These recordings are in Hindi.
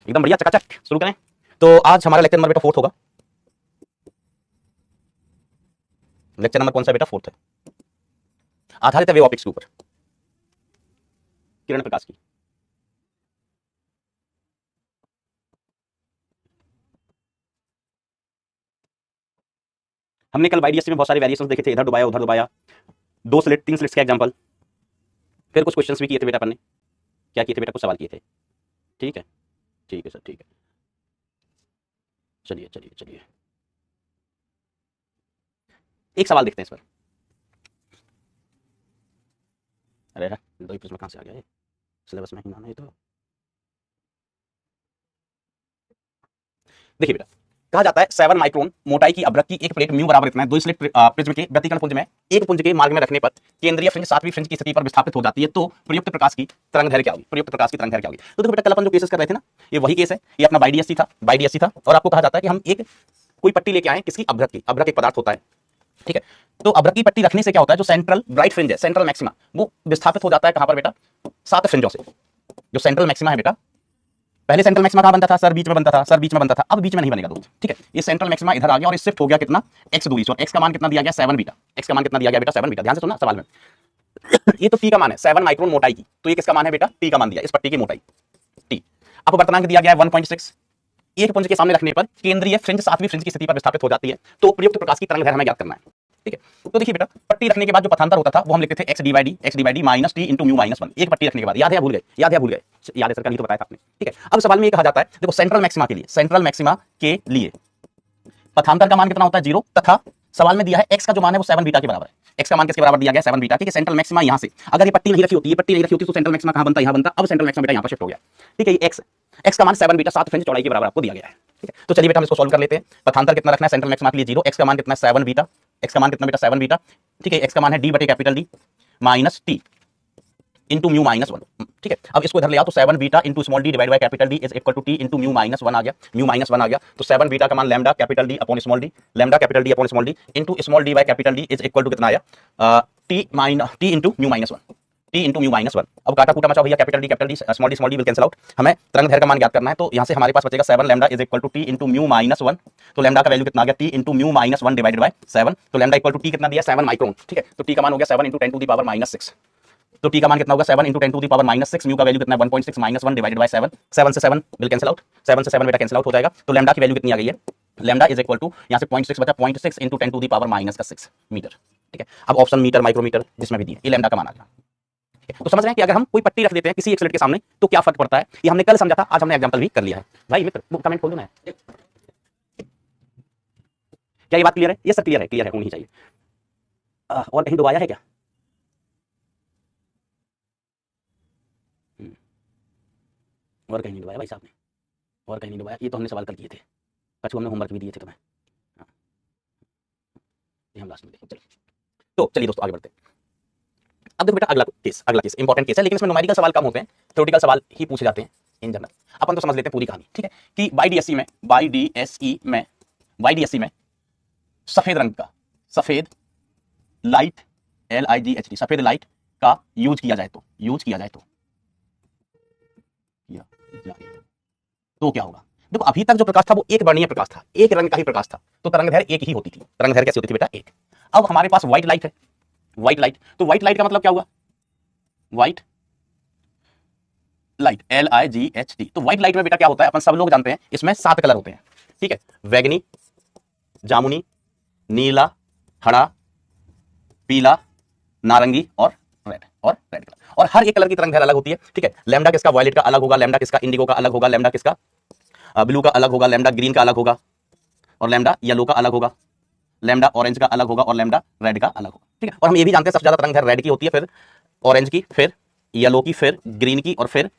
एकदम बढ़िया, चकाचक शुरू करें। तो आज हमारा लेक्चर नंबर बेटा 4 होगा। लेक्चर नंबर कौन सा बेटा? 4 है। आधारित है वेव ऑप्टिक्स के ऊपर, किरण प्रकाश की। हमने कल वाईडीएससी में बहुत सारे वेरिएशंस देखे थे, इधर डुबाया उधर डुबाया, 2 स्लिट 3 स्लिट्स का एग्जांपल, फिर कुछ क्वेश्चंस भी किए थे बेटा अपन ने। क्या किए थे बेटा? कुछ सवाल किए थे। ठीक है, ठीक है सर, ठीक है। चलिए चलिए चलिए, एक सवाल देखते हैं इस पर। अरे यार, दो ही प्रश्न कहाँ से आ गया ये? सिलेबस में ही ना है तो। देखिए बेटा, कहा जाता है 7 माइक्रोन मोटाई की अभ्रक की एक प्लेट म्यू बराबर इतना है, 2 स्लिट प्रिज्म के व्यतिकरण पुंज में एक पुंज के मार्ग में रखने पर केंद्रीय फ्रिंज 7वीं फ्रिंज की स्थिति पर विस्थापित हो जाती है, तो प्रयुक्त प्रकाश की तरंगदैर्घ्य क्या होगी? प्रयुक्त प्रकाश की तरंगदैर्घ्य क्या होगी? तो देखो बेटा, कल अपन जो केसेस कर रहे थे ना, ये वही केस है। ये अपना बाईडीएससी था, और आपको कहा जाता है कि हम एक कोई पट्टी लेके आए किसकी? अभ्रक की। अभ्रक एक पदार्थ होता है, ठीक है। तो अभ्रक की पट्टी रखने से क्या होता है, जो सेंट्रल ब्राइट फ्रिंज है, सेंट्रल मैक्सिमा, वो विस्थापित हो जाता है कहां पर बेटा? 7 फ्रिंजों से। जो सेंट्रल मैक्सिमा है बेटा, पहले सेंट्रल मैक्सिमा कहां बनता था? सर बीच में बनता था, सर बीच में बनता था, अब बीच में नहीं बनेगा दोस्त, ठीक है। ये सेंट्रल मैक्सिमा इधर आ गया और इस शिफ्ट हो गया कितना? x दूरी से, और x का मान कितना दिया गया? 7 बीटा। x का मान कितना दिया गया बेटा? 7 बीटा। ध्यान से सुनना सवाल में। ये तो t का मान है, 7 माइक्रोन मोटाई की, तो ये किसका मान है बेटा? t का मान दिया, इस पट्टी की मोटाई t। अब वर्तनांक दिया गया है 1.6। एक पुंज के सामने रखने पर केंद्रीय फ्रिंज 7वीं फ्रिंज की स्थिति पर विस्थापित हो जाती है, तो प्रयुक्त प्रकाश की तरंगदैर्घ्य हमें ज्ञात करना है, ठीक है। तो देखिए बेटा, पट्टी रखने के बाद जो पथांतर होता था वो हम लिखते थे x D by D minus T into mu minus 1। एक पट्टी रखने के बाद, याद है? भूल गए? याद है? भूल गए? याद है सर, कल ही तो बताया था आपने, ठीक है। अब सवाल में ये कहा जाता है, देखो सेंट्रल मैक्सिमा के लिए, सेंट्रल मैक्सिमा के लिए पथांतर का मान कितना होता है? 0, तथा सवाल में दिया है x का जो मान है वो 7 बीटा के बराबर है। x का मान किसके बराबर दिया गया? 7 बीटा, ठीक है। सेंट्रल मैक्सिमा यहां से, अगर ये पट्टी नहीं रखी होती, ये पट्टी नहीं रखी होती, तो सेंट्रल मैक्सिमा कहां बनता? यहां बनता। अब सेंट्रल मैक्सिमा बेटा यहां पर शिफ्ट हो गया, ठीक है। ये x का मान 7 बीटा, 7 फ्रिंज चौड़ाई के बराबर आपको दिया गया है, ठीक है। तो चलिए बेटा हम इसको सॉल्व कर लेते हैं। पथांतर कितना रखना है सेंट्रल मैक्सिमा के लिए? 0। x का मान कितना है? 7 बीटा। x का मान कितना बेटा? 7 बीटा, ठीक है। x का मान है d बटे capital D minus t into mu minus 1, ठीक है। अब इसको इधर ले आओ, तो 7 beta into small D divide by capital D is equal to T into mu minus 1 आ गया। म्यू माइनस 1 आ गया, तो 7 बीटा का मान lambda capital D upon small D, lambda capital D upon small D into small D by capital D is equal to कितना आया? T into mu minus 1, T into mu minus 1। अब काटा कूटा मचाओ भैया, capital D small D will cancel out. हमें तरंगदैर्घ्य का मान ज्ञात करना है, तो यहां से हमारे पास बचेगा 7 lambda is equal to T into mu minus 1। तो लैम्डा का वैल्यू कितना आ गया? T into mu minus 1 divided by 7। तो लैम्डा इक्वल टू टी कितना दिया? 7 माइक्रोन, ठीक है। तो टी का मान हो गया 7 into 10 to the power minus 6। तो टी का मान कितना होगा? 7 into 10 to the power minus 6। Mu का वैल्यू कितना है? 1.6 माइनस 1 डिवाइडेड बाय 7। 7 से 7 विल कैंसिल आउट, 7 से 7 बेटा कैंसिल आउट हो जाएगा। तो लैम्डा की वैल्यू कितनी आ गई है? लैम्डा इज इक्वल टू, यहां से 0.6 बचा, 0.6 into 10 to the power minus का 6 मीटर, ठीक है। अब ऑप्शन मीटर माइक्रोमीटर जिसमें भी दिए, ये लैम्डा का मान आ गया। तो समझ रहे हैं कि अगर हम कोई पट्टी रख देते हैं किसी एक स्लिट के सामने तो क्या फर्क पड़ता है? ये हमने कल समझा था, आज हमने एग्जांपल भी कर लिया है। भाई मित्र कमेंट खोल दो ना। क्या ये बात क्लियर है? ये सब क्लियर है, क्लियर है, होनी चाहिए। और कहीं दबाया है क्या? और कहीं नहीं दबाया भाई साहब ने, और कहीं नहीं दबाया। ये तो हमने सवाल कल किए थे, कछु हमने होमवर्क भी दिए थे तुम्हें। हाँ, ये हम लास्ट में देखें। चलिए, तो चलिए दोस्तों आगे बढ़ते हैं। अब देखो बेटा, अगला केस इंपॉर्टेंट केस है, लेकिन इसमें न्यूमेरिकल सवाल कम होते हैं, थ्योरेटिकल सवाल ही पूछे जाते हैं इन जनरल। अपन तो समझ लेते हैं पूरी कहानी, ठीक है। कि वाईडीएससी में सफेद रंग का, सफेद लाइट, LIGHT, सफेद लाइट का यूज किया जाए तो, तो क्या होगा? देखो अभी तक जो प्रकाश था वो एक वर्णीय प्रकाश था, एक रंग का ही प्रकाश था, तो तरंगदैर्घ्य एक ही होती थी। तरंगदैर्घ्य कैसी होती थी बेटा? एक। अब हमारे पास व्हाइट लाइट है, व्हाइट लाइट, तो व्हाइट लाइट का मतलब क्या हुआ? White light, LIGHT। तो व्हाइट लाइट में बेटा क्या होता है? अपन सब लोग जानते हैं, इसमें 7 कलर होते हैं, ठीक है। बैगनी, जामुनी, नीला, हरा, पीला, नारंगी और रेड कलर। और हर एक कलर की तरंगदैर्घ्य अलग होती है, ठीक है। लैम्डा किसका? वायलेट का अलग होगा, लैम्डा किसका? इंडिगो का अलग होगा, लैम्डा किसका? ब्लू का अलग होगा, लैम्डा ग्रीन का अलग होगा, और लैम्डा येलो का अलग होगा, लैम्डा ऑरेंज का अलग होगा, और लैम्डा रेड का अलग होगा, ठीक है। और हम ये भी जानते हैं सबसे ज्यादा तरंगदैर्घ्य रेड की होती है, फिर ऑरेंज की, फिर येलो की, फिर ग्रीन की, और फिर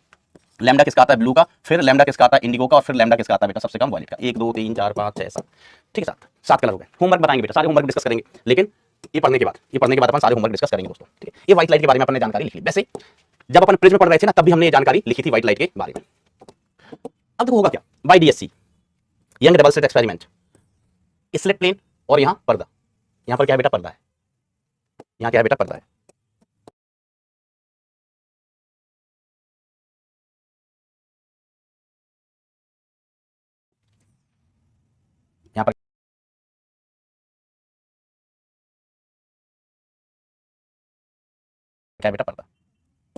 लैम्डा किसका आता है? ब्लू का, फिर लैम्डा किसका आता है? इंडिगो का, और फिर लैम्डा किसका आता है बेटा? सबसे कम वायलेट का। 1 2 3 4 5 6 7, ठीक है। 7 कलर हो गए। होमवर्क बताएंगे बेटा, सारे होमवर्क डिस्कस करेंगे, लेकिन ये पढ़ने के बाद अपन सारे होमवर्क डिस्कस करेंगे दोस्तों, ठीक है। ये व्हाइट लाइट के बारे में अपन ने जानकारी लिखी। वैसे जब अपन प्रिज्म पढ़ रहे थे ना, तब भी हमने ये जानकारी लिखी थी व्हाइट लाइट के बारे में। अब देखो होगा क्या? YDSC, Young double slit experiment, slit plane, और यहां पर्दा। यहां पर क्या है बेटा? पर्दा है। यहां क्या है बेटा? पर्दा है। क्या है बेटा, पर्दा।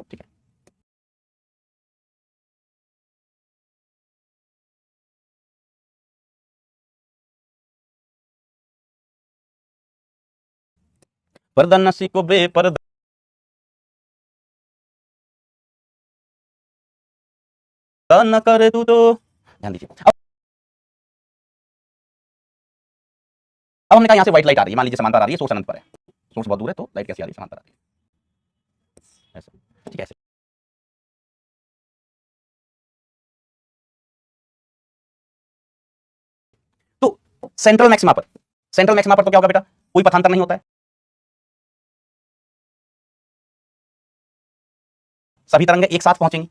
ठीक है, पर्दा नसी को बेपर्दा न करे तू तो। ध्यान दीजिए, अब हमने कहा यहां से व्हाइट लाइट आ रही है, मान लीजिए समांतर आ रही है, सोर्स अनंत पर है, सोर्स बहुत दूर है तो लाइट कैसे आ रही है, समांतर आ रही है ऐसे। ठीक है, ऐसे। तो सेंट्रल मैक्सिमा पर तो क्या होगा बेटा, कोई पथांतर नहीं होता है, सभी तरंगें एक साथ पहुंचेंगी।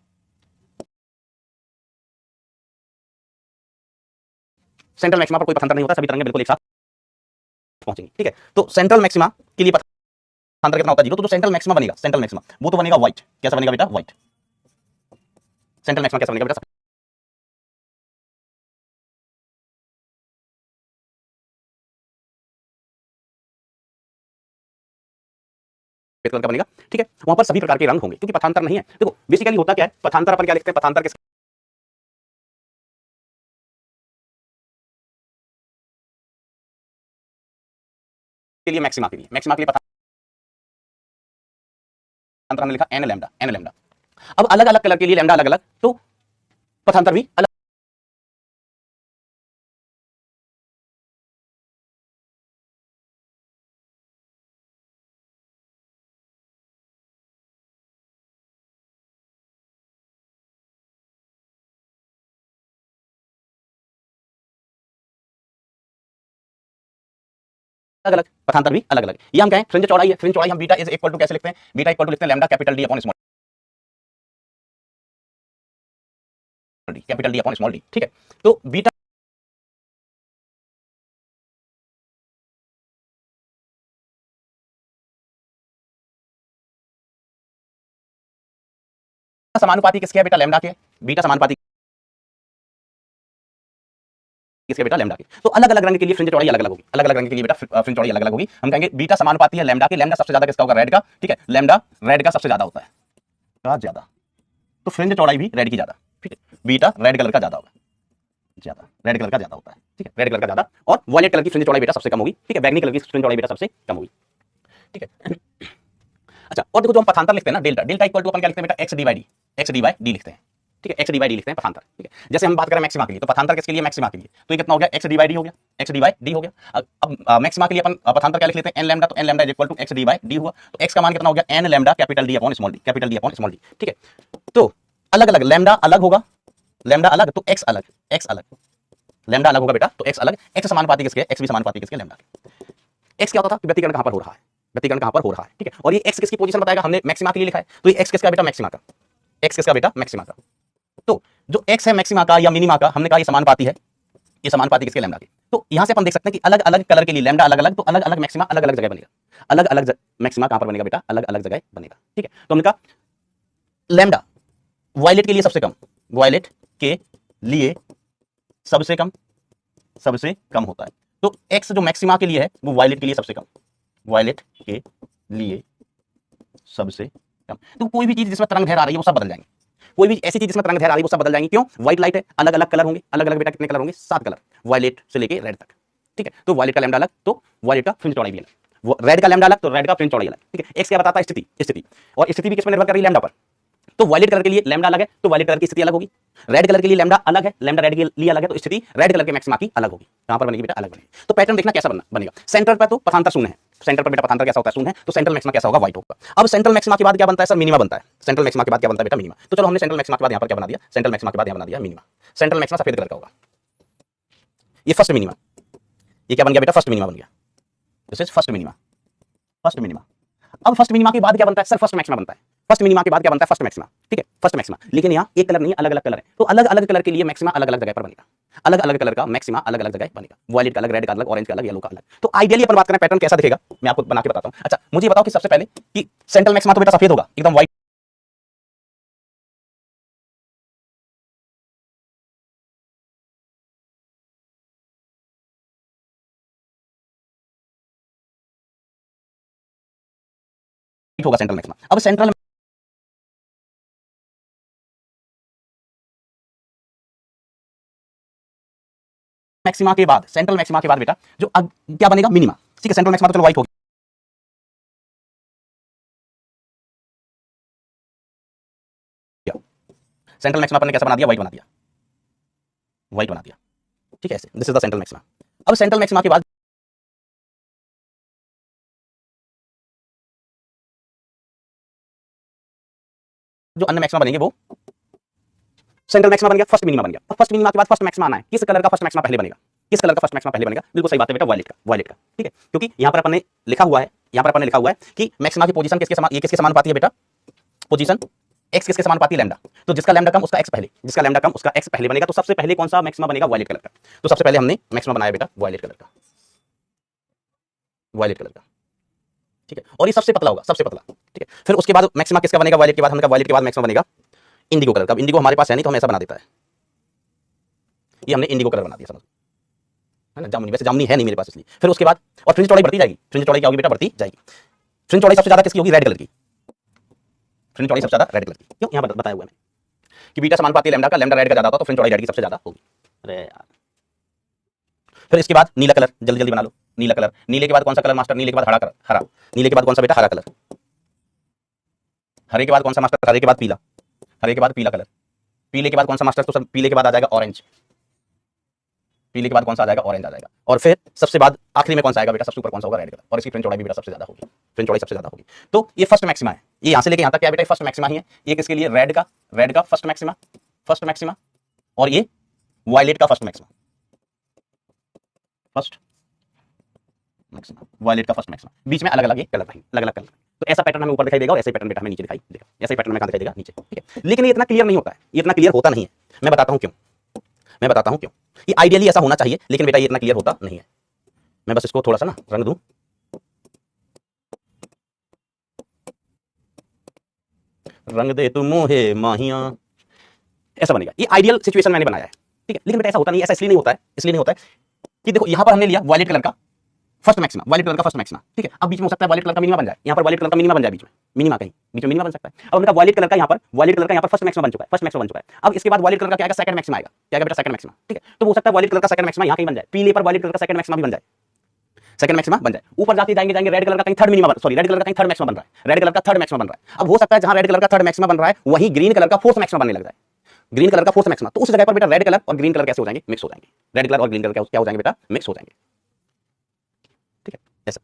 सेंट्रल मैक्सिमा पर कोई पथांतर नहीं होता, सभी तरंगें बिल्कुल एक साथ पहुंचेंगी। ठीक है, तो सेंट्रल मैक्सिमा के लिए पथांतर कितना होता है, जीरो। तो जो सेंट्रल मैक्सिमा बनेगा, सेंट्रल मैक्सिमा वो तो बनेगा व्हाइट। कैसा बनेगा बेटा, व्हाइट। सेंट्रल मैक्सिमा कैसा बनेगा बेटा, सफेद कलर का बनेगा। ठीक है, वहां पर सभी प्रकार के रंग होंगे क्योंकि पथांतर नहीं है। देखो बेसिकली होता क्या है, पथांतर अपन क्या लिखते हैं, पथांतर किसके लिए, मैक्सिमा के लिए, मैक्सिमा के लिए पथांतर हमने लिखा एन लैम्डा, एन लैम्डा। अब अलग अलग कलर के लिए लैम्डा अलग अलग, तो पथांतर भी अलग अलग, पथांतर भी अलग अलग। ये हम कहें फ्रिंज चौड़ाई है, फ्रिंज चौड़ाई हम बीटा इज इक्वल टू कैसे लिखते हैं, बीटा इक्वल टू लिखते हैं lambda capital D upon small D, capital D upon small D. ठीक है, तो बीटा समानुपाती किसके है बेटा, लैम्डा के। बीटा समानुपाती किसके बेटा, लैम्डा के। तो अलग अलग रंग के लिए फ्रिंज चौड़ाई अलग अलग होगी, अलग अलग रंग के लिए बेटा फ्रिंज चौड़ाई अलग अलग होगी। हम कहेंगे बीटा समानुपाती है लैम्डा के, लैम्डा सबसे ज्यादा किसका होगा, रेड का। ठीक है, लैम्डा रेड का सबसे ज्यादा होता है, ज्यादा, तो फ्रिंज चौड़ाई भी रेड की ज्यादा। ठीक है, बीटा रेड कलर का ज्यादा होगा, ज्यादा, रेड कलर का ज्यादा होता है। ठीक है, रेड कलर का ज्यादा, और वॉयलेट कलर की फ्रिंज चौड़ाई बेटा सबसे कम होगी। ठीक है, बैगनी कलर की फ्रिंज चौड़ाई बेटा सबसे कम होगी। ठीक है, अच्छा, और देखो जो हम पथांतर लिखते हैं ना, डेल्टा, डेल्टा इक्वल टू अपन क्या लिखते हैं बेटा, x D by D, x D by D लिखते हैं। ठीक है, एक्स डी बाई डी लिखते हैं पथांतर। ठीक है, जैसे हम बात करें मैक्सिमा के लिए, तो पथांतर किसके लिए, मैक्सिमा के लिए, तो ये कितना हो गया, एक्स डी बाई डी हो गया, एक्स डी बाई डी हो गया। अब मैक्सिमा के लिए अपन पथांतर क्या लिख लेते हैं, एन लैम्डा, तो N lambda is equal to X D by D हुआ, तो एक्स का मान कितना हो गया, N lambda capital D upon small D, capital D upon small D. ठीक है, तो अलग अलग लैम्डा अलग होगा, लैम्डा अलग तो एक्स अलग, एक्स अलग, लैम्डा अलग होगा बेटा तो एक्स अलग, एक्स समानुपाती किसके, एक्स भी समानुपाती किसके, लैम्डा के। एक्स क्या होता था, व्यतिकरण कहां पर हो रहा है, व्यतिकरण कहां पर हो रहा है। ठीक है, और ये एक्स किसकी पोजीशन बताएगा, हमने मैक्सिमा के लिए लिखा है, तो ये एक्स किसका बेटा, मैक्सिमा का, एक्स किसका बेटा, मैक्सिमा का। तो जो एक्स है मैक्सिमा का या मिनिमा का, हमने कहा ये समानुपाती है, ये समानुपाती किसके, लैम्डा के। तो यहां से अपन देख सकते हैं कि अलग अलग कलर के लिए लैम्डा अलग अलग, तो अलग अलग मैक्सिमा अलग अलग जगह बनेगा, अलग अलग मैक्सिमा कहां पर बनेगा बेटा, अलग अलग जगह बनेगा। ठीक है, तो हमने कहा लैम्डा वायलेट के लिए सबसे कम, वायलेट के लिए सबसे कम, सबसे कम होता है। तो एक्स जो मैक्सिमा के लिए है वो वायलेट के लिए सबसे कम, वायलेट के लिए सबसे कम। तो कोई भी चीज जिसमें तरंग दैर्घ्य आ रही है वो सब बदल जाएंगे, कोई भी ऐसी चीज जिसमें तरंग दैर्घ्य आ रही है वो सब बदल जाएंगे। क्यों, व्हाइट लाइट है, अलग अलग कलर होंगे, अलग अलग बेटा कितने कलर होंगे, 7 कलर, वायलेट से लेके रेड तक। ठीक है, तो वायलेट का लैम्डा अलग, तो वायलेट का फ्रिंज चौड़ाई भी अलग, रेड का लैम्डा अलग, तो रेड का फ्रिंज चौड़ाई अलग। ठीक है, एक्स क्या बताता है, स्थिति, स्थिति, और स्थिति भी किस पर निर्भर कर रही है, लैम्डा पर। तो वायलेट कलर के लिए लैम्डा अलग है, तो वायलेट कलर की स्थिति अलग होगी। रेड कलर के लिए लैम्डा अलग है, लैम्डा रेड के लिए अलग है, तो स्थिति रेड कलर के मैक्सिमा की अलग होगी। कहां पर बनेगी बेटा, अलग बनेगी। तो पैटर्न देखना कैसा बनेगा, सेंटर पर तो पथांतर शून्य है, सेंटर पर बेटा पथांतर कैसा होता है, शून्य है, तो सेंट्रल मैक्सिमा कैसा होगा, व्हाइट होगा। अब सेंट्रल मैक्सिमा के बाद क्या बनता है सर, मिनिमा बनता है। सेंट्रल मैक्सिमा के बाद क्या बनता है बेटा, मिनिमा। तो चलो हमने सेंट्रल मैक्सिमा के बाद यहां पर क्या बना दिया, सेंट्रल मैक्सिमा के बाद यहां बना दिया मिनिमा। सेंट्रल मैक्सिमा सफेद कलर का होगा, ये फर्स्ट मिनिमा, ये क्या बन गया बेटा, फर्स्ट मिनिमा बन गया, this is first minima, first minima. अब फर्स्ट मिनिमा के बाद क्या बनता है सर, फर्स्ट मैक्सिमा बनता है। फर्स्ट मिनिमा के बाद क्या बनता है, फर्स्ट मैक्सिमा। ठीक है, फर्स्ट मैक्सिमा, लेकिन यहाँ एक कलर नहीं है, अलग अलग कलर है, तो अलग अलग कलर के लिए मैक्सिमा अलग अलग जगह पर बनेगा, अलग अलग कलर का मैक्सिमा अलग अलग जगह बनेगा, वायलेट का अलग, रेड का अलग, ऑरेंज का अलग, येलो का अलग। तो आइडियली अपन बात करें पैटर्न कैसा दिखेगा, मैं आपको बना के बताता हूं। अच्छा मुझे बताओ कि सबसे पहले कि सेंट्रल मैक्सिमा तो बेटा सफेद होगा, एकदम व्हाइट होगा सेंट्रल मैक्सिमा। अब सेंट्रल मैक्सिमा के बाद, सेंट्रल मैक्सिमा के बाद बेटा जो क्या बनेगा, मिनिमा। ठीक है, सेंट्रल मैक्सिमा तो चलो व्हाइट हो गया, सेंट्रल मैक्सिमा पर ने कैसा बना दिया, व्हाइट बना दिया, व्हाइट बना दिया। ठीक है, ऐसे this is the central maxima. अब सेंट्रल मैक्सिमा के बाद जो अन्य मैक्सिमा बनेंगे वो सेंट्रल मैक्सिमा बन गया, फर्स्ट मिनिमा बन गया। अब फर्स्ट मिनिमा के बाद फर्स्ट मैक्सिमा आना है, किस कलर का फर्स्ट मैक्सिमा पहले बनेगा, किस कलर का फर्स्ट मैक्सिमा पहले बनेगा, बिल्कुल सही बात है बेटा, वायलेट का, वायलेट का। ठीक है, क्योंकि यहां पर अपन ने लिखा हुआ है, यहां पर अपन ने लिखा हुआ है कि मैक्सिमा की पोजीशन किसके समान, ये किसके समानुपाती है बेटा, पोजीशन एक्स किसके समानुपाती, लैम्डा। तो जिसका लैम्डा कम उसका एक्स पहले, जिसका लैम्डा कम उसका एक्स पहले बनेगा। तो सबसे पहले कौन सा मैक्सिमा बनेगा, वायलेट कलर का। तो सबसे पहले हमने मैक्सिमा बनाया बेटा वायलेट कलर का, वायलेट कलर का। ठीक है, और ये सबसे पतला होगा, सबसे पतला। ठीक है, फिर उसके बाद मैक्सिमा किसका बनेगा, वायलेट के बाद, हमने कहा वायलेट के बाद मैक्सिमा बनेगा इंडिगो कलर का। इंडिगो हमारे पास है नहीं तो हम ऐसा बना देता है, ये हमने इंडिगो कलर बना दिया, समझ है ना, जामुनी। वैसे जामुनी है नहीं मेरे पास इसलिए। फिर उसके बाद और फ्रिंज चौड़ाई बढ़ती जाएगी, फ्रिंज चौड़ाई क्या होगी बेटा, बढ़ती जाएगी। फ्रिंज चौड़ाई सबसे ज्यादा किसकी होगी, रेड कलर की। फ्रिंज चौड़ाई सबसे ज्यादा रेड कलर की, क्यों, यहां बताया हुआ है कि बीटा समानुपाती लैम्डा का, लैम्डा रेड का ज्यादा होता तो फ्रिंज चौड़ाई रेड की सबसे ज्यादा होगी। अरे यार, फिर इसके बाद नीला कलर, जल्दी जल्दी बना लो, नीला कलर। नीले के बाद कौन सा कलर मास्टर, नीले के बाद हरा कलर, हरा। नीले के बाद कौन सा बेटा, हरा कलर। हरे के बाद कौन सा मास्टर, हरे के बाद पीला। हरे के बाद पीला कलर। पीले के बाद कौन सा मास्टर, तो सर पीले के बाद आ जाएगा ऑरेंज। पीले के बाद कौन सा आ जाएगा, ऑरेंज आ जाएगा। और फिर सबसे बाद आखिरी में कौन सा आएगा बेटा, सबसे ऊपर कौन सा होगा, रेड कलर। और इसकी फ्रिंज चौड़ाई भी बेटा सबसे ज्यादा होगी, फ्रिंज चौड़ाई सबसे ज्यादा होगी। तो ये फर्स्ट मैक्सिमा है, ये यहां से लेके यहां तक क्या बेटा, फर्स्ट मैक्सिमा ही है। ये किसके लिए, रेड का, रेड का फर्स्ट मैक्सिमा, फर्स्ट मैक्सिमा। और ये वायलेट का first maxima, first maxima, violet का फर्स्ट मैक्सिमा। बीच में अलग अलग ये कलर रहेंगे, अलग अलग कलर। तो ऐसा पैटर्न हमें ऊपर दिखाई देगा और ऐसा पैटर्न बेटा हमें नीचे दिखाई देगा, ऐसा पैटर्न हमें कहां दिखाई देगा, नीचे। ठीक है, लेकिन ये इतना क्लियर नहीं होता है, ये इतना क्लियर होता नहीं है। मैं बताता हूं क्यों, मैं बताता हूं क्यों। ये आइडियली ऐसा होना चाहिए, लेकिन बेटा ये इतना क्लियर होता नहीं है। मैं बस इसको थोड़ा सा ना रंग दूं, रंग दे तू मोहे माहिया, ऐसा बनेगा। ये आइडियल सिचुएशन मैंने बनाया है। ठीक है, लेकिन बेटा ऐसा होता नहीं है, ऐसा इसलिए नहीं होता है, इसलिए नहीं होता है कि देखो यहां पर हमने लिया वायलेट कलर का फर्स्ट मैक्सिमा, वायलेट कलर का फर्स्ट मैक्सिमा। ठीक है, अब बीच में हो सकता है वायलेट कलर का मिनिमा बन जाए, यहां पर वायलेट कलर का मिनिमा बन जाए, बीच में मिनिमा, कहीं बीच में मिनिमा बन सकता है। अब उनका वायलेट कलर का यहां पर, वायलेट कलर का यहां पर फर्स्ट मैक्सिमा बन चुका है, फर्स्ट मैक्सिमा बन चुका है। अब इसके बाद वायलेट कलर का क्या आएगा, सेकंड मैक्सिमा आएगा, क्या आएगा बेटा, सेकंड मैक्सिमा। ठीक है, तो हो सकता है वायलेट कलर का सेकंड मैक्सिमा यहां कहीं बन जाए, पीले पर वायलेट कलर का सेकंड मैक्सिमा भी बन जाए, सेकंड मैक्सिमा बन जाए। ऊपर जाते जाएंगे जाएंगे रेड कलर का कहीं third minima, sorry red colour का कहीं थर्ड मैक्सिमा बन रहा है, रेड कलर का थर्ड मैक्सिमा बन रहा है। अब हो सकता है जहां रेड कलर का थर्ड मैक्सिमा बन रहा है वहीं ग्रीन कलर का फोर्थ मैक्सिमा बनने लग जाए, ग्रीन कलर का फोर्थ मैक्सिमा। तो उस जगह पर बेटा रेड कलर और ग्रीन कलर कैसे हो जाएंगे, मिक्स हो जाएंगे, रेड कलर और ग्रीन कलर क्या हो जाएंगे बेटा, मिक्स हो जाएंगे। ठीक है, ऐसा।